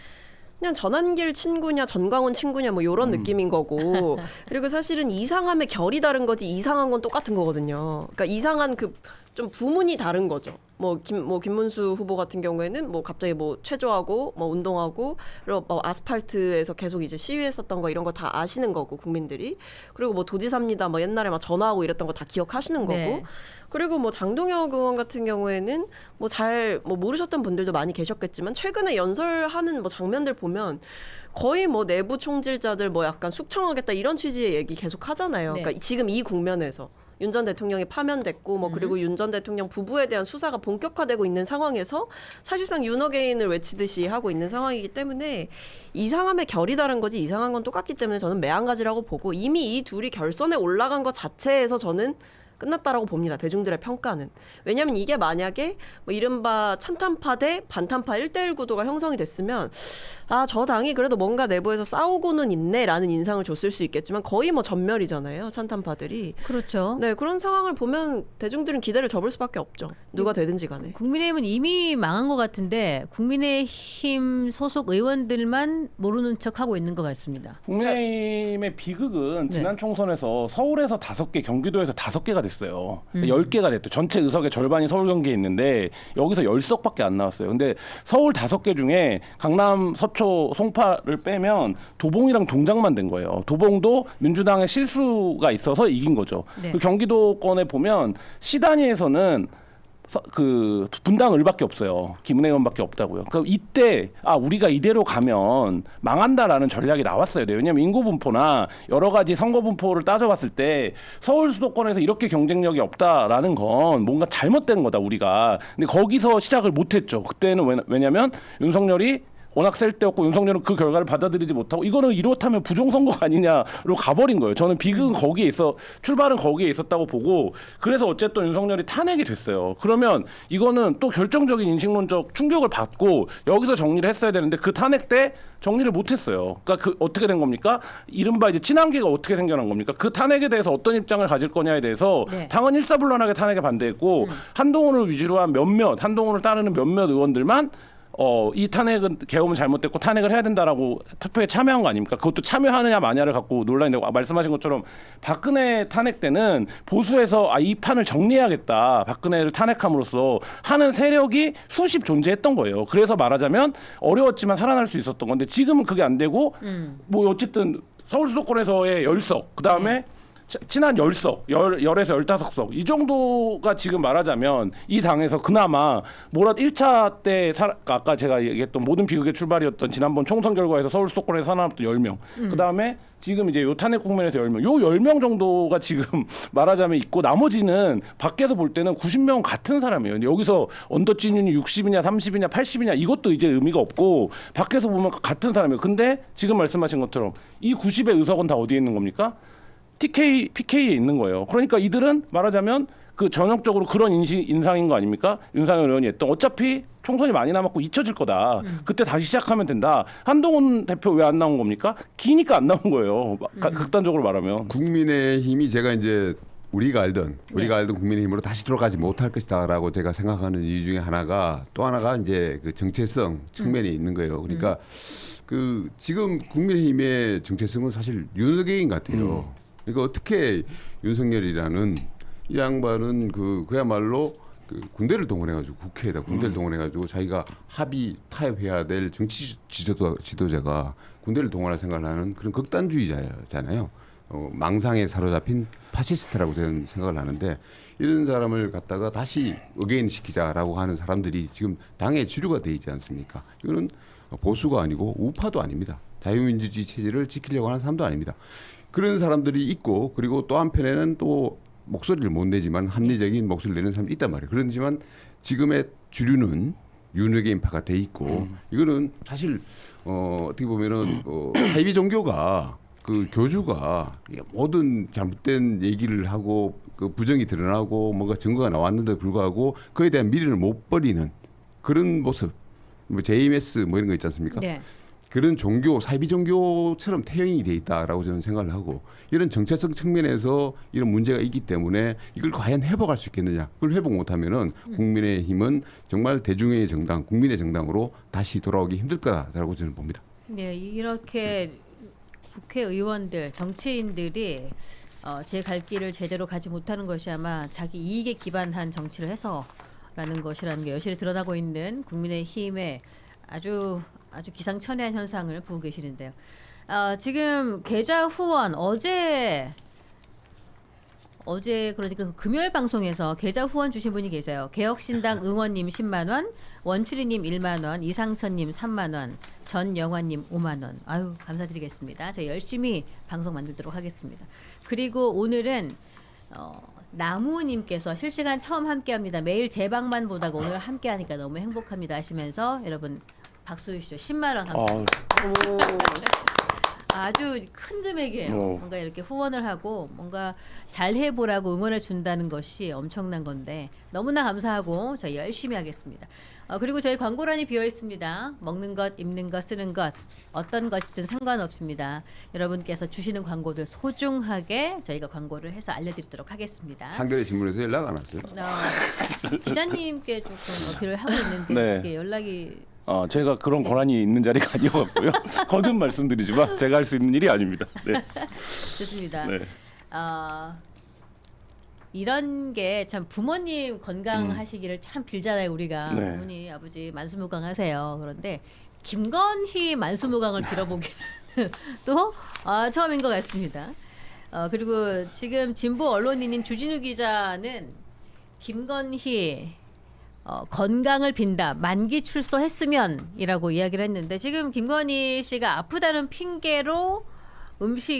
그냥 전한길 친구냐 전광훈 친구냐 뭐 이런 느낌인 거고 그리고 사실은 이상함의 결이 다른 거지 이상한 건 똑같은 거거든요. 그러니까 이상한 그 좀 부문이 다른 거죠. 뭐 김문수 후보 같은 경우에는 뭐 갑자기 뭐 체조하고 뭐 운동하고 그리고 뭐 아스팔트에서 계속 이제 시위했었던 거 이런 거 다 아시는 거고 국민들이 그리고 뭐 도지사입니다 뭐 옛날에 막 전화하고 이랬던 거 다 기억하시는 거고 네. 그리고 뭐 장동혁 의원 같은 경우에는 뭐 잘 뭐 모르셨던 분들도 많이 계셨겠지만 최근에 연설하는 뭐 장면들 보면 거의 뭐 내부 총질자들 뭐 약간 숙청하겠다 이런 취지의 얘기 계속 하잖아요. 네. 그러니까 지금 이 국면에서 윤 전 대통령이 파면됐고 뭐 그리고 윤 전 대통령 부부에 대한 수사가 본격화되고 있는 상황에서 사실상 윤어게인을 외치듯이 하고 있는 상황이기 때문에 이상함의 결이 다른 거지 이상한 건 똑같기 때문에 저는 매한가지라고 보고 이미 이 둘이 결선에 올라간 것 자체에서 저는 끝났다라고 봅니다. 대중들의 평가는. 왜냐하면 이게 만약에 뭐 이른바 찬탄파 대 반탄파 1대1 구도가 형성이 됐으면 아, 저 당이 그래도 뭔가 내부에서 싸우고는 있네라는 인상을 줬을 수 있겠지만 거의 뭐 전멸이잖아요. 찬탄파들이. 그렇죠. 네, 그런 상황을 보면 대중들은 기대를 접을 수밖에 없죠. 누가 되든지 간에. 국민의힘은 이미 망한 것 같은데 국민의힘 소속 의원들만 모르는 척하고 있는 것 같습니다. 국민의힘의 비극은 네. 지난 총선에서 서울에서 5개, 경기도에서 5개가 됐어요. 10개가 됐죠. 전체 의석의 절반이 서울 경기에 있는데 여기서 10석밖에 안 나왔어요. 근데 서울 5개 중에 강남, 서초, 송파를 빼면 도봉이랑 동작만 된 거예요. 도봉도 민주당의 실수가 있어서 이긴 거죠. 네. 그 경기도권에 보면 시단위에서는 그 분당 을밖에 없어요. 김은혜 의원밖에 없다고요. 그러니까 이때 우리가 이대로 가면 망한다라는 전략이 나왔어야 돼요. 왜냐하면 인구 분포나 여러 가지 선거 분포를 따져봤을 때 서울 수도권에서 이렇게 경쟁력이 없다라는 건 뭔가 잘못된 거다 우리가. 근데 거기서 시작을 못했죠. 그때는 왜냐하면 윤석열이 워낙 셀 때였고 윤석열은 그 결과를 받아들이지 못하고 이거는 이렇다면 부정선거가 아니냐로 가버린 거예요. 저는 비극은 거기에 있어 출발은 거기에 있었다고 보고 그래서 어쨌든 윤석열이 탄핵이 됐어요. 그러면 이거는 또 결정적인 인식론적 충격을 받고 여기서 정리를 했어야 되는데 그 탄핵 때 정리를 못했어요. 그러니까 그 어떻게 된 겁니까? 이른바 이제 친한계가 어떻게 생겨난 겁니까? 그 탄핵에 대해서 어떤 입장을 가질 거냐에 대해서 네. 당은 일사불란하게 탄핵에 반대했고 한동훈을 위주로 한 한동훈을 따르는 몇몇 의원들만 이 탄핵은 계엄은 잘못됐고 탄핵을 해야 된다라고 투표에 참여한 거 아닙니까? 그것도 참여하느냐 마냐를 갖고 논란인데 말씀하신 것처럼 박근혜 탄핵 때는 보수에서 이 판을 정리해야겠다. 박근혜를 탄핵함으로써 하는 세력이 수십 존재했던 거예요. 그래서 말하자면 어려웠지만 살아날 수 있었던 건데 지금은 그게 안 되고 뭐 어쨌든 서울 수도권에서의 10석 그다음에 친한 10석, 10에서 15석 이 정도가 지금 말하자면 이 당에서 그나마 뭐라 1차 때 아까 제가 얘기했던 모든 비극의 출발이었던 지난번 총선 결과에서 서울 수도권에서 살아남았던 10명 그다음에 지금 이제 요 탄핵 국면에서 10명 요 10명 정도가 지금 말하자면 있고 나머지는 밖에서 볼 때는 90명 같은 사람이에요. 근데 여기서 언더진윤이 60이냐 30이냐 80이냐 이것도 이제 의미가 없고 밖에서 보면 같은 사람이에요. 근데 지금 말씀하신 것처럼 이 90의 의석은 다 어디에 있는 겁니까? PK에 있는 거예요. 그러니까 이들은 말하자면 그 전형적으로 그런 인상인 거 아닙니까? 윤석열 의원이 했던 어차피 총선이 많이 남았고 잊혀질 거다. 그때 다시 시작하면 된다. 한동훈 대표 왜 안 나온 겁니까? 기니까 안 나온 거예요. 극단적으로 말하면. 국민의힘이 제가 이제 우리가 알던 국민의힘으로 다시 돌아가지 못할 것이다라고 제가 생각하는 이유 중에 하나가 또 하나가 이제 그 정체성 측면이 있는 거예요. 그러니까 그 지금 국민의힘의 정체성은 사실 윤석열인 같아요. 그러니까 어떻게 윤석열이라는 이 양반은 그야말로 그 군대를 동원해가지고 국회에다 군대를 동원해가지고 자기가 타협해야 될 정치 지도자가 군대를 동원할 생각을 하는 그런 극단주의자잖아요. 망상에 사로잡힌 파시스트라고 저는 생각을 하는데 이런 사람을 갖다가 다시 어게인시키자라고 하는 사람들이 지금 당의 주류가 돼 있지 않습니까? 이거는 보수가 아니고 우파도 아닙니다. 자유민주주의 체제를 지키려고 하는 사람도 아닙니다. 그런 사람들이 있고 그리고 또 한편에는 또 목소리를 못 내지만 합리적인 목소리를 내는 사람이 있단 말이에요. 그렇지만 지금의 주류는 윤핵인파가 돼 있고 이거는 사실 어떻게 보면은 사이비 종교가 그 교주가 모든 잘못된 얘기를 하고 그 부정이 드러나고 뭔가 증거가 나왔는데 불구하고 그에 대한 미련을 못 버리는 그런 모습, 뭐 JMS 뭐 이런 거 있지 않습니까? 네. 그런 종교, 사이비 종교처럼 태형이 돼 있다라고 저는 생각을 하고 이런 정체성 측면에서 이런 문제가 있기 때문에 이걸 과연 회복할 수 있겠느냐. 그걸 회복 못하면은 국민의힘은 정말 대중의 정당, 국민의 정당으로 다시 돌아오기 힘들 거라고 저는 봅니다. 네, 이렇게 국회의원들, 정치인들이 제 갈 길을 제대로 가지 못하는 것이 아마 자기 이익에 기반한 정치를 해서라는 것이라는 게 여실히 드러나고 있는 국민의힘의 아주 기상천외한 현상을 보고 계시는데요. 지금 계좌 후원 어제 그러니까 그 금요일 방송에서 계좌 후원 주신 분이 계세요. 개혁신당 응원님 10만 원, 원추리님 1만 원, 이상천님 3만 원, 전영환님 5만 원. 아유 감사드리겠습니다. 저희 열심히 방송 만들도록 하겠습니다. 그리고 오늘은 나무님께서 실시간 처음 함께합니다. 매일 제 방만 보다가 오늘 함께하니까 너무 행복합니다 하시면서 여러분 박수 주시죠. 10만 원 감사합니다. 아주 큰 금액이에요. 뭔가 이렇게 후원을 하고 뭔가 잘 해보라고 응원해 준다는 것이 엄청난 건데 너무나 감사하고 저희 열심히 하겠습니다. 그리고 저희 광고란이 비어 있습니다. 먹는 것, 입는 것, 쓰는 것 어떤 것이든 상관없습니다. 여러분께서 주시는 광고들 소중하게 저희가 광고를 해서 알려드리도록 하겠습니다. 한겨레 신문에서 연락 안 왔어요? 기자님께 조금 어필을 하고 있는데 네. 어떻게 연락이 제가 그런 권한이 있는 자리가 아니어갖고요. 거듭 말씀드리지만 제가 할 수 있는 일이 아닙니다. 네. 좋습니다. 네. 이런 게 참 부모님 건강하시기를 참 빌잖아요 우리가. 네. 어머니 아버지 만수무강하세요. 그런데 김건희 만수무강을 빌어보기는 또 처음인 것 같습니다. 그리고 지금 진보 언론인인 주진우 기자는 김건희 건강을 빈다. 만기 출소했으면이라고 이야기를 했는데 지금 김건희 씨가 아프다는 핑계로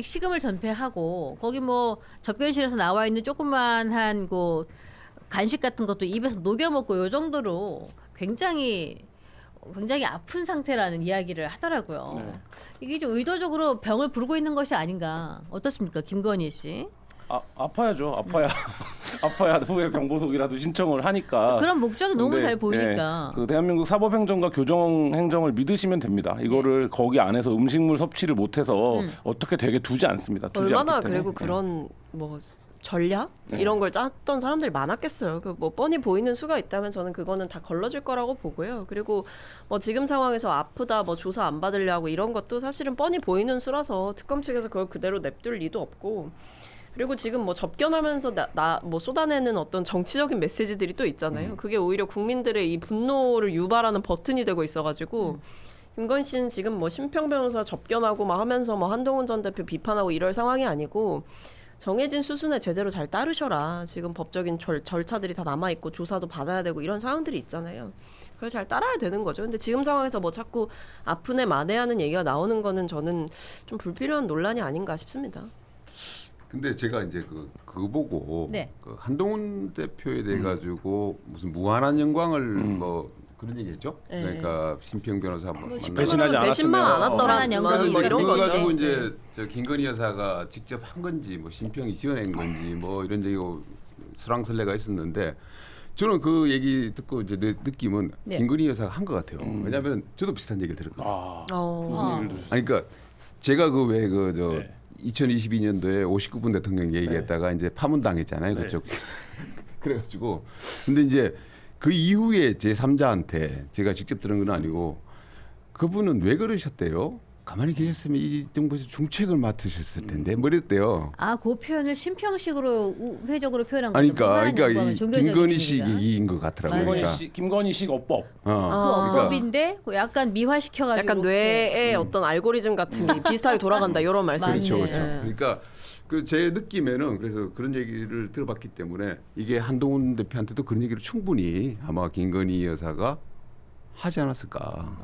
식음을 전폐하고 거기 뭐 접견실에서 나와 있는 조그만한 그 간식 같은 것도 입에서 녹여 먹고 요 정도로 굉장히 아픈 상태라는 이야기를 하더라고요. 네. 이게 좀 의도적으로 병을 부르고 있는 것이 아닌가. 어떻습니까, 김건희 씨? 아파야죠. 아파야 후에 병보석이라도 신청을 하니까. 그런 목적이 너무 근데, 잘 보이니까. 그 대한민국 사법행정과 교정행정을 믿으시면 됩니다. 이거를 거기 안에서 음식물 섭취를 못해서 어떻게 되게 두지 않습니다. 두지 얼마나 않기 때문에. 그리고 그런 뭐 전략 네. 이런 걸 짰던 사람들이 많았겠어요. 그 뭐 뻔히 보이는 수가 있다면 저는 그거는 다 걸러질 거라고 보고요. 그리고 뭐 지금 상황에서 아프다 뭐 조사 안 받으려고 이런 것도 사실은 뻔히 보이는 수라서 특검 측에서 그걸 그대로 냅둘 리도 없고. 그리고 지금 뭐 접견하면서 뭐 쏟아내는 어떤 정치적인 메시지들이 또 있잖아요. 그게 오히려 국민들의 이 분노를 유발하는 버튼이 되고 있어가지고 김건희 씨는 지금 뭐 심평 변호사 접견하고 막 하면서 뭐 한동훈 전 대표 비판하고 이럴 상황이 아니고 정해진 수순에 제대로 잘 따르셔라. 지금 법적인 절차들이 다 남아있고 조사도 받아야 되고 이런 상황들이 있잖아요. 그걸 잘 따라야 되는 거죠. 근데 지금 상황에서 뭐 자꾸 아프네 마네하는 얘기가 나오는 거는 저는 좀 불필요한 논란이 아닌가 싶습니다. 근데 제가 이제 그거 보고 네. 그 한동훈 대표에 대해 가지고 무슨 무한한 영광을 뭐 그런 얘기했죠. 네. 그러니까 심평 변호사 뭐 만나서 배신하지 않았으면 배신만 안 무한한 왔더라 영광이 뭐 이런 그거 거죠. 가지고 이제 네. 저 김건희 여사가 직접 한 건지 뭐 심평이 지어낸 건지 뭐 이런 얘기고 설왕설래가 있었는데 저는 그 얘기 듣고 이제 내 느낌은 네. 김건희 여사가 한 것 같아요. 왜냐하면 저도 비슷한 얘기를 들었거든요. 무슨 얘기를 들으셨어요? 아니 그러니까 제가 그 왜 그 저 네. 2022년도에 59분 대통령 얘기했다가 이제 파문당했잖아요. 네. 그쪽. 그래가지고 근데 이제 그 이후에 제 3자한테 제가 직접 들은 건 아니고 그분은 왜 그러셨대요? 가만히 계셨으면 이 정부에서 중책을 맡으셨을 텐데 뭐 이랬대요. 아, 그 표현을 심평식으로 우회적으로 표현한 거죠. 아니, 무한한 그러니까 영광은 이 종교적인 김건희식 의미가. 얘기인 것 같더라고요. 그러니까. 김건희식 어법. 그 그러니까 어법인데 약간 미화시켜가지고 약간 뇌의 어떤 알고리즘 같은 게 비슷하게 돌아간다 이런 말씀이죠. 맞네. 그렇죠, 그렇죠. 예. 그러니까 그 제 느낌에는 그래서 그런 얘기를 들어봤기 때문에 이게 한동훈 대표한테도 그런 얘기를 충분히 아마 김건희 여사가 하지 않았을까.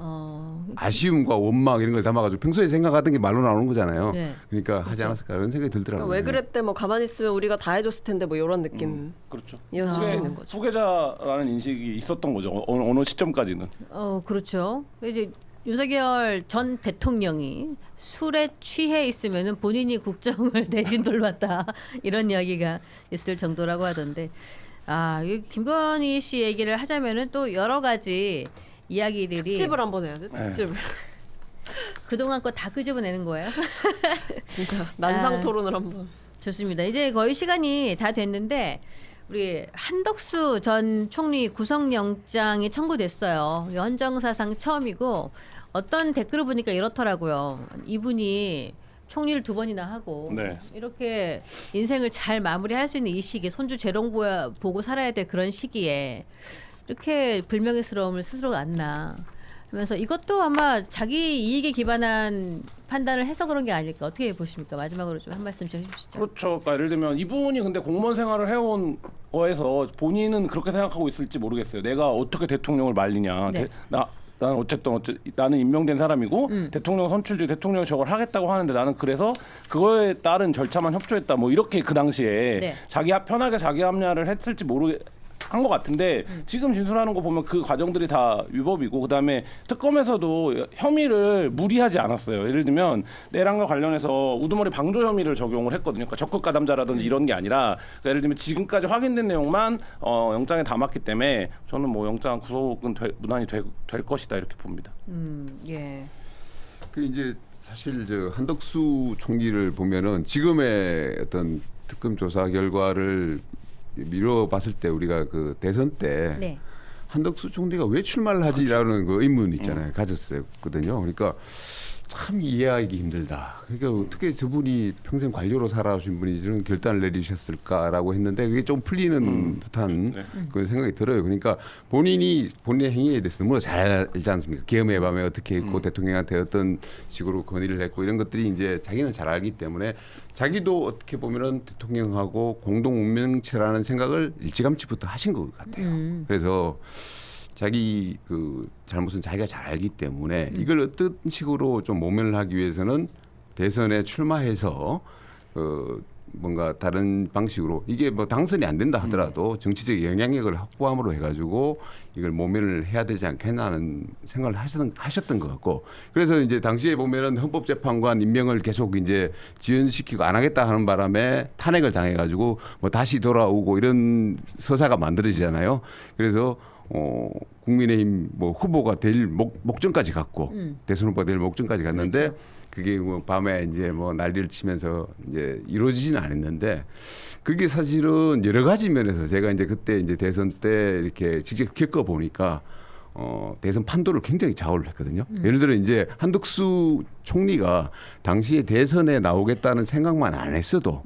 아쉬움과 원망 이런 걸 담아가지고 평소에 생각하던 게 말로 나오는 거잖아요. 네. 그러니까 하지 않았을까 이런 생각이 들더라고요. 그러니까 왜 그랬대 뭐 가만히 있으면 우리가 다 해줬을 텐데 뭐 이런 느낌 그렇죠. 이어질 수 있는 거죠. 후계자라는 인식이 있었던 거죠. 어느 시점까지는. 그렇죠. 이제 윤석열 전 대통령이 술에 취해 있으면은 본인이 국정을 대신 돌봤다 이런 이야기가 있을 정도라고 하던데, 이 김건희 씨 얘기를 하자면은 또 여러 가지 이야기들이 특집을 한번 해야 돼. 특집을. 그동안 거 다 끄집어내는 거예요. 진짜 난상 토론을 한번. 좋습니다. 이제 거의 시간이 다 됐는데 우리 한덕수 전 총리 구속영장이 청구됐어요. 헌정사상 처음이고 어떤 댓글을 보니까 이렇더라고요. 이분이 총리를 2번이나 하고 네. 이렇게 인생을 잘 마무리할 수 있는 이 시기에 손주 재롱 보고 살아야 될 그런 시기에 이렇게 불명예스러움을 스스로가 안나 하면서 이것도 아마 자기 이익에 기반한 판단을 해서 그런 게 아닐까 어떻게 보십니까? 마지막으로 좀 한 말씀 좀 해주시죠. 그렇죠. 그러니까 예를 들면 이분이 근데 공무원 생활을 해온 거에서 본인은 그렇게 생각하고 있을지 모르겠어요. 내가 어떻게 대통령을 말리냐. 네. 나는 나는 임명된 사람이고 대통령 선출직 대통령이 저걸 하겠다고 하는데 나는 그래서 그거에 따른 절차만 협조했다. 뭐 이렇게 그 당시에 네. 편하게 자기 합리화를 했을지 한 것 같은데 지금 진술하는 거 보면 그 과정들이 다 위법이고 그다음에 특검에서도 혐의를 무리하지 않았어요. 예를 들면 내란과 관련해서 우두머리 방조 혐의를 적용을 했거든요. 그러니까 적극 가담자라든지 이런 게 아니라 그러니까 예를 들면 지금까지 확인된 내용만 영장에 담았기 때문에 저는 뭐 영장 구속은 무난히 될 것이다 이렇게 봅니다. 예. 그 이제 사실 저 한덕수 총리를 보면은 지금의 어떤 특검 조사 결과를 미뤄봤을 때 우리가 그 대선 때 네. 한덕수 총리가 왜 출마를 하지라는 그 의문 있잖아요. 가졌었거든요. 그러니까 참 이해하기 힘들다. 그러니까 어떻게 저분이 평생 관료로 살아오신 분이 저런 결단을 내리셨을까라고 했는데 그게 좀 풀리는 듯한 그 생각이 들어요. 그러니까 본인의 행위에 대해서 너무나 잘 알지 않습니까? 계엄의 밤에 어떻게 했고 대통령한테 어떤 식으로 건의를 했고 이런 것들이 이제 자기는 잘 알기 때문에 자기도 어떻게 보면은 대통령하고 공동 운명체라는 생각을 일찌감치부터 하신 것 같아요. 그래서 자기 그 잘못은 자기가 잘 알기 때문에 이걸 어떤 식으로 좀 모면을 하기 위해서는 대선에 출마해서 뭔가 다른 방식으로 이게 뭐 당선이 안 된다 하더라도 정치적 영향력을 확보함으로 해가지고 이걸 모면을 해야 되지 않겠나 하는 생각을 하셨던 것 같고 그래서 이제 당시에 보면은 헌법재판관 임명을 계속 이제 지연시키고 안 하겠다 하는 바람에 탄핵을 당해가지고 뭐 다시 돌아오고 이런 서사가 만들어지잖아요. 그래서 국민의힘 뭐 후보가 될 목전까지 갔고 대선 후보가 될 목전까지 갔는데 그렇죠. 그게 뭐 밤에 이제 뭐 난리를 치면서 이제 이루어지지는 않았는데 그게 사실은 여러 가지 면에서 제가 이제 그때 이제 대선 때 이렇게 직접 겪어 보니까 대선 판도를 굉장히 좌우를 했거든요. 예를 들어 이제 한덕수 총리가 당시에 대선에 나오겠다는 생각만 안 했어도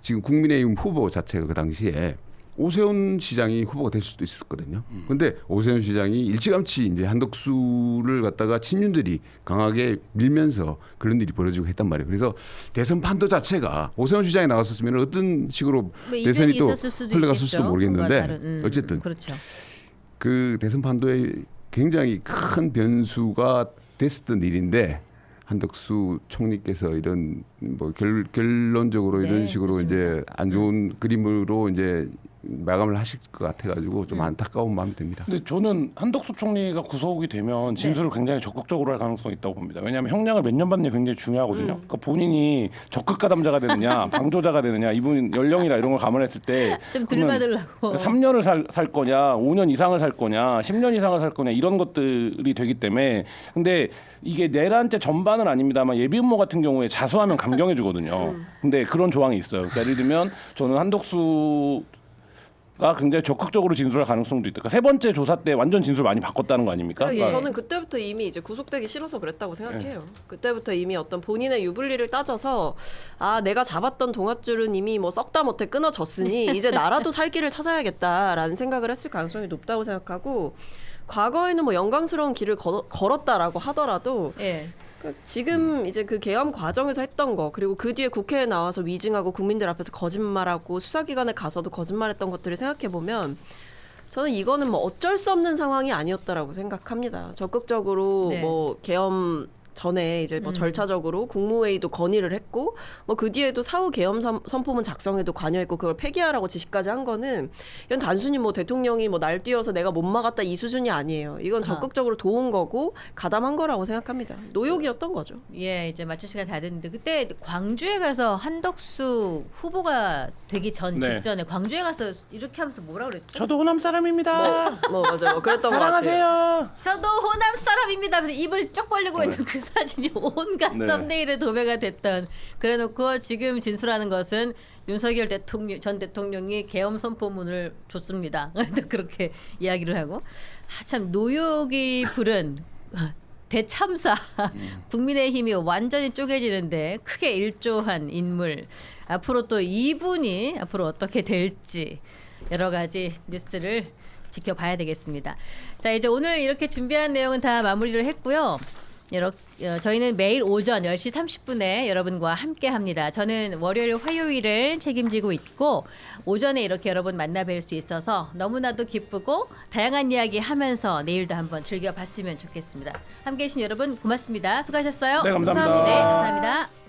지금 국민의힘 후보 자체가 그 당시에 오세훈 시장이 후보가 될 수도 있었거든요. 근데 오세훈 시장이 일찌감치 이제 한덕수를 갖다가 친윤들이 강하게 밀면서 그런 일이 벌어지고 했단 말이에요. 그래서 대선 판도 자체가 오세훈 시장이 나왔었으면 어떤 식으로 뭐 대선이 또 있었을 수도 흘러갔을 있겠죠. 수도 모르겠는데 뭔가 다른, 어쨌든 그렇죠. 그 대선 판도에 굉장히 큰 변수가 됐었던 일인데 한덕수 총리께서 이런 뭐 결론적으로 네, 이런 식으로 그렇습니다. 이제 안 좋은 그림으로 이제 마감을 하실 것 같아가지고 좀 안타까운 마음이 듭니다. 근데 저는 한덕수 총리가 구속이 되면 진술을 굉장히 적극적으로 할 가능성이 있다고 봅니다. 왜냐하면 형량을 몇 년 받는 게 굉장히 중요하거든요. 그러니까 본인이 적극 가담자가 되느냐, 방조자가 되느냐, 이분 연령이나 이런 걸 감안했을 때 좀 그러면 들받으려고. 3년을 살 거냐, 5년 이상을 살 거냐, 10년 이상을 살 거냐 이런 것들이 되기 때문에 근데 이게 내란죄 전반은 아닙니다만 예비음모 같은 경우에 자수하면 감경해 주거든요. 근데 그런 조항이 있어요. 그러니까 예를 들면 저는 한덕수 가 굉장히 적극적으로 진술할 가능성도 있다. 그러니까 세 번째 조사 때 완전 진술 많이 바꿨다는 거 아닙니까? 예. 그러니까 저는 그때부터 이미 이제 구속되기 싫어서 그랬다고 생각해요. 그때부터 이미 어떤 본인의 유불리를 따져서 아 내가 잡았던 동아줄은 이미 뭐 썩다 못해 끊어졌으니 이제 나라도 살 길을 찾아야겠다라는 생각을 했을 가능성이 높다고 생각하고 과거에는 뭐 영광스러운 길을 걸었다라고 하더라도 예. 지금 이제 그 계엄 과정에서 했던 거 그리고 그 뒤에 국회에 나와서 위증하고 국민들 앞에서 거짓말하고 수사기관에 가서도 거짓말했던 것들을 생각해 보면 저는 이거는 뭐 어쩔 수 없는 상황이 아니었다라고 생각합니다. 적극적으로 네. 뭐 계엄 전에 이제 뭐 절차적으로 국무회의도 건의를 했고 뭐 그 뒤에도 사후 계엄 선포문 작성에도 관여했고 그걸 폐기하라고 지시까지 한 거는 이건 단순히 뭐 대통령이 뭐 날뛰어서 내가 못 막았다 이 수준이 아니에요. 이건 적극적으로 도운 거고 가담한 거라고 생각합니다. 노욕이었던 거죠. 예, 이제 맞출 시간 다 됐는데 그때 광주에 가서 한덕수 후보가 되기 전 네. 직전에 광주에 가서 이렇게 하면서 뭐라 그랬죠? 저도 호남 사람입니다. 뭐 맞아, 뭐 그랬던 것 같아요. 사랑하세요. 저도 호남 사람입니다 하면서 입을 쩍 벌리고 있는 그 사진이 온갖 네. 썸네일에 도배가 됐던 그래놓고 지금 진술하는 것은 윤석열 전 대통령이 계엄 선포문을 줬습니다. 또 그렇게 이야기를 하고 참 노욕이 부른 대참사 국민의힘이 완전히 쪼개지는데 크게 일조한 인물 앞으로 또 이분이 앞으로 어떻게 될지 여러 가지 뉴스를 지켜봐야 되겠습니다. 자 이제 오늘 이렇게 준비한 내용은 다 마무리를 했고요. 저희는 매일 오전 10시 30분에 여러분과 함께 합니다. 저는 월요일, 화요일을 책임지고 있고 오전에 이렇게 여러분 만나 뵐 수 있어서 너무나도 기쁘고 다양한 이야기 하면서 내일도 한번 즐겨봤으면 좋겠습니다. 함께해 주신 여러분 고맙습니다. 수고하셨어요. 네, 감사합니다. 네, 감사합니다.